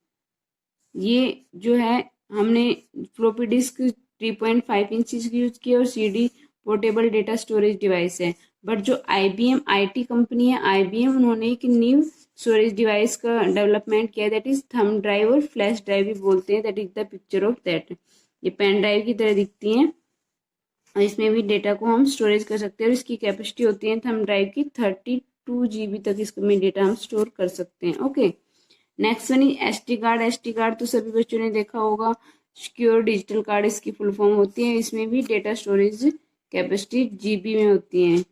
ये जो है हमने फ्लोपी डिस्क 3.5 इंचज की यूज की और CD portable data storage device है। बट जो IBM IT कंपनी है IBM, उन्होंने एक न्यू स्टोरेज डिवाइस का डेवलपमेंट किया, दैट इज थंब ड्राइव और फ्लैश ड्राइव भी बोलते हैं। That is the picture of that. ये पेन ड्राइव की तरह दिखती हैं और इसमें भी डेटा को हम स्टोरेज कर सकते हैं, और इसकी कैपेसिटी होती है थंब ड्राइव की 32 GB तक इसमें डेटा हम स्टोर कर सकते हैं। Okay, next one is SD card. SD card तो सभी बच्चों ने देखा होगा, सिक्योर डिजिटल कार्ड इसकी फुल फॉर्म होती है। इसमें भी डेटा स्टोरेज कैपेसिटी GB में होती है,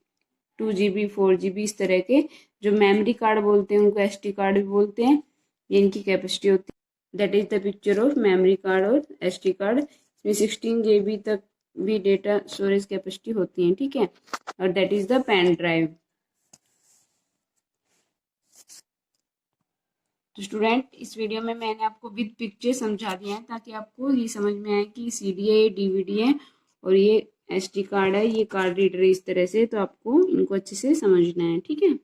2 GB 4 GB इस तरह के। जो मेमोरी कार्ड बोलते हैं उनको SD कार्ड भी बोलते हैं। ये इनकी कैपेसिटी होती है, that is the picture of memory card और SD कार्ड। इसमें 16 GB तक भी डेटा स्टोरेज कैपेसिटी होती है। ठीक है, और that is the pen drive. तो स्टूडेंट, इस वीडियो में मैंने आपको विद पिक्चर समझा दिया है ताकि आपको ये समझ में आए कि CD है, ये DVD है और ये SD कार्ड है, ये कार्ड रीडर है, इस तरह से। तो आपको इनको अच्छे से समझना है। ठीक है।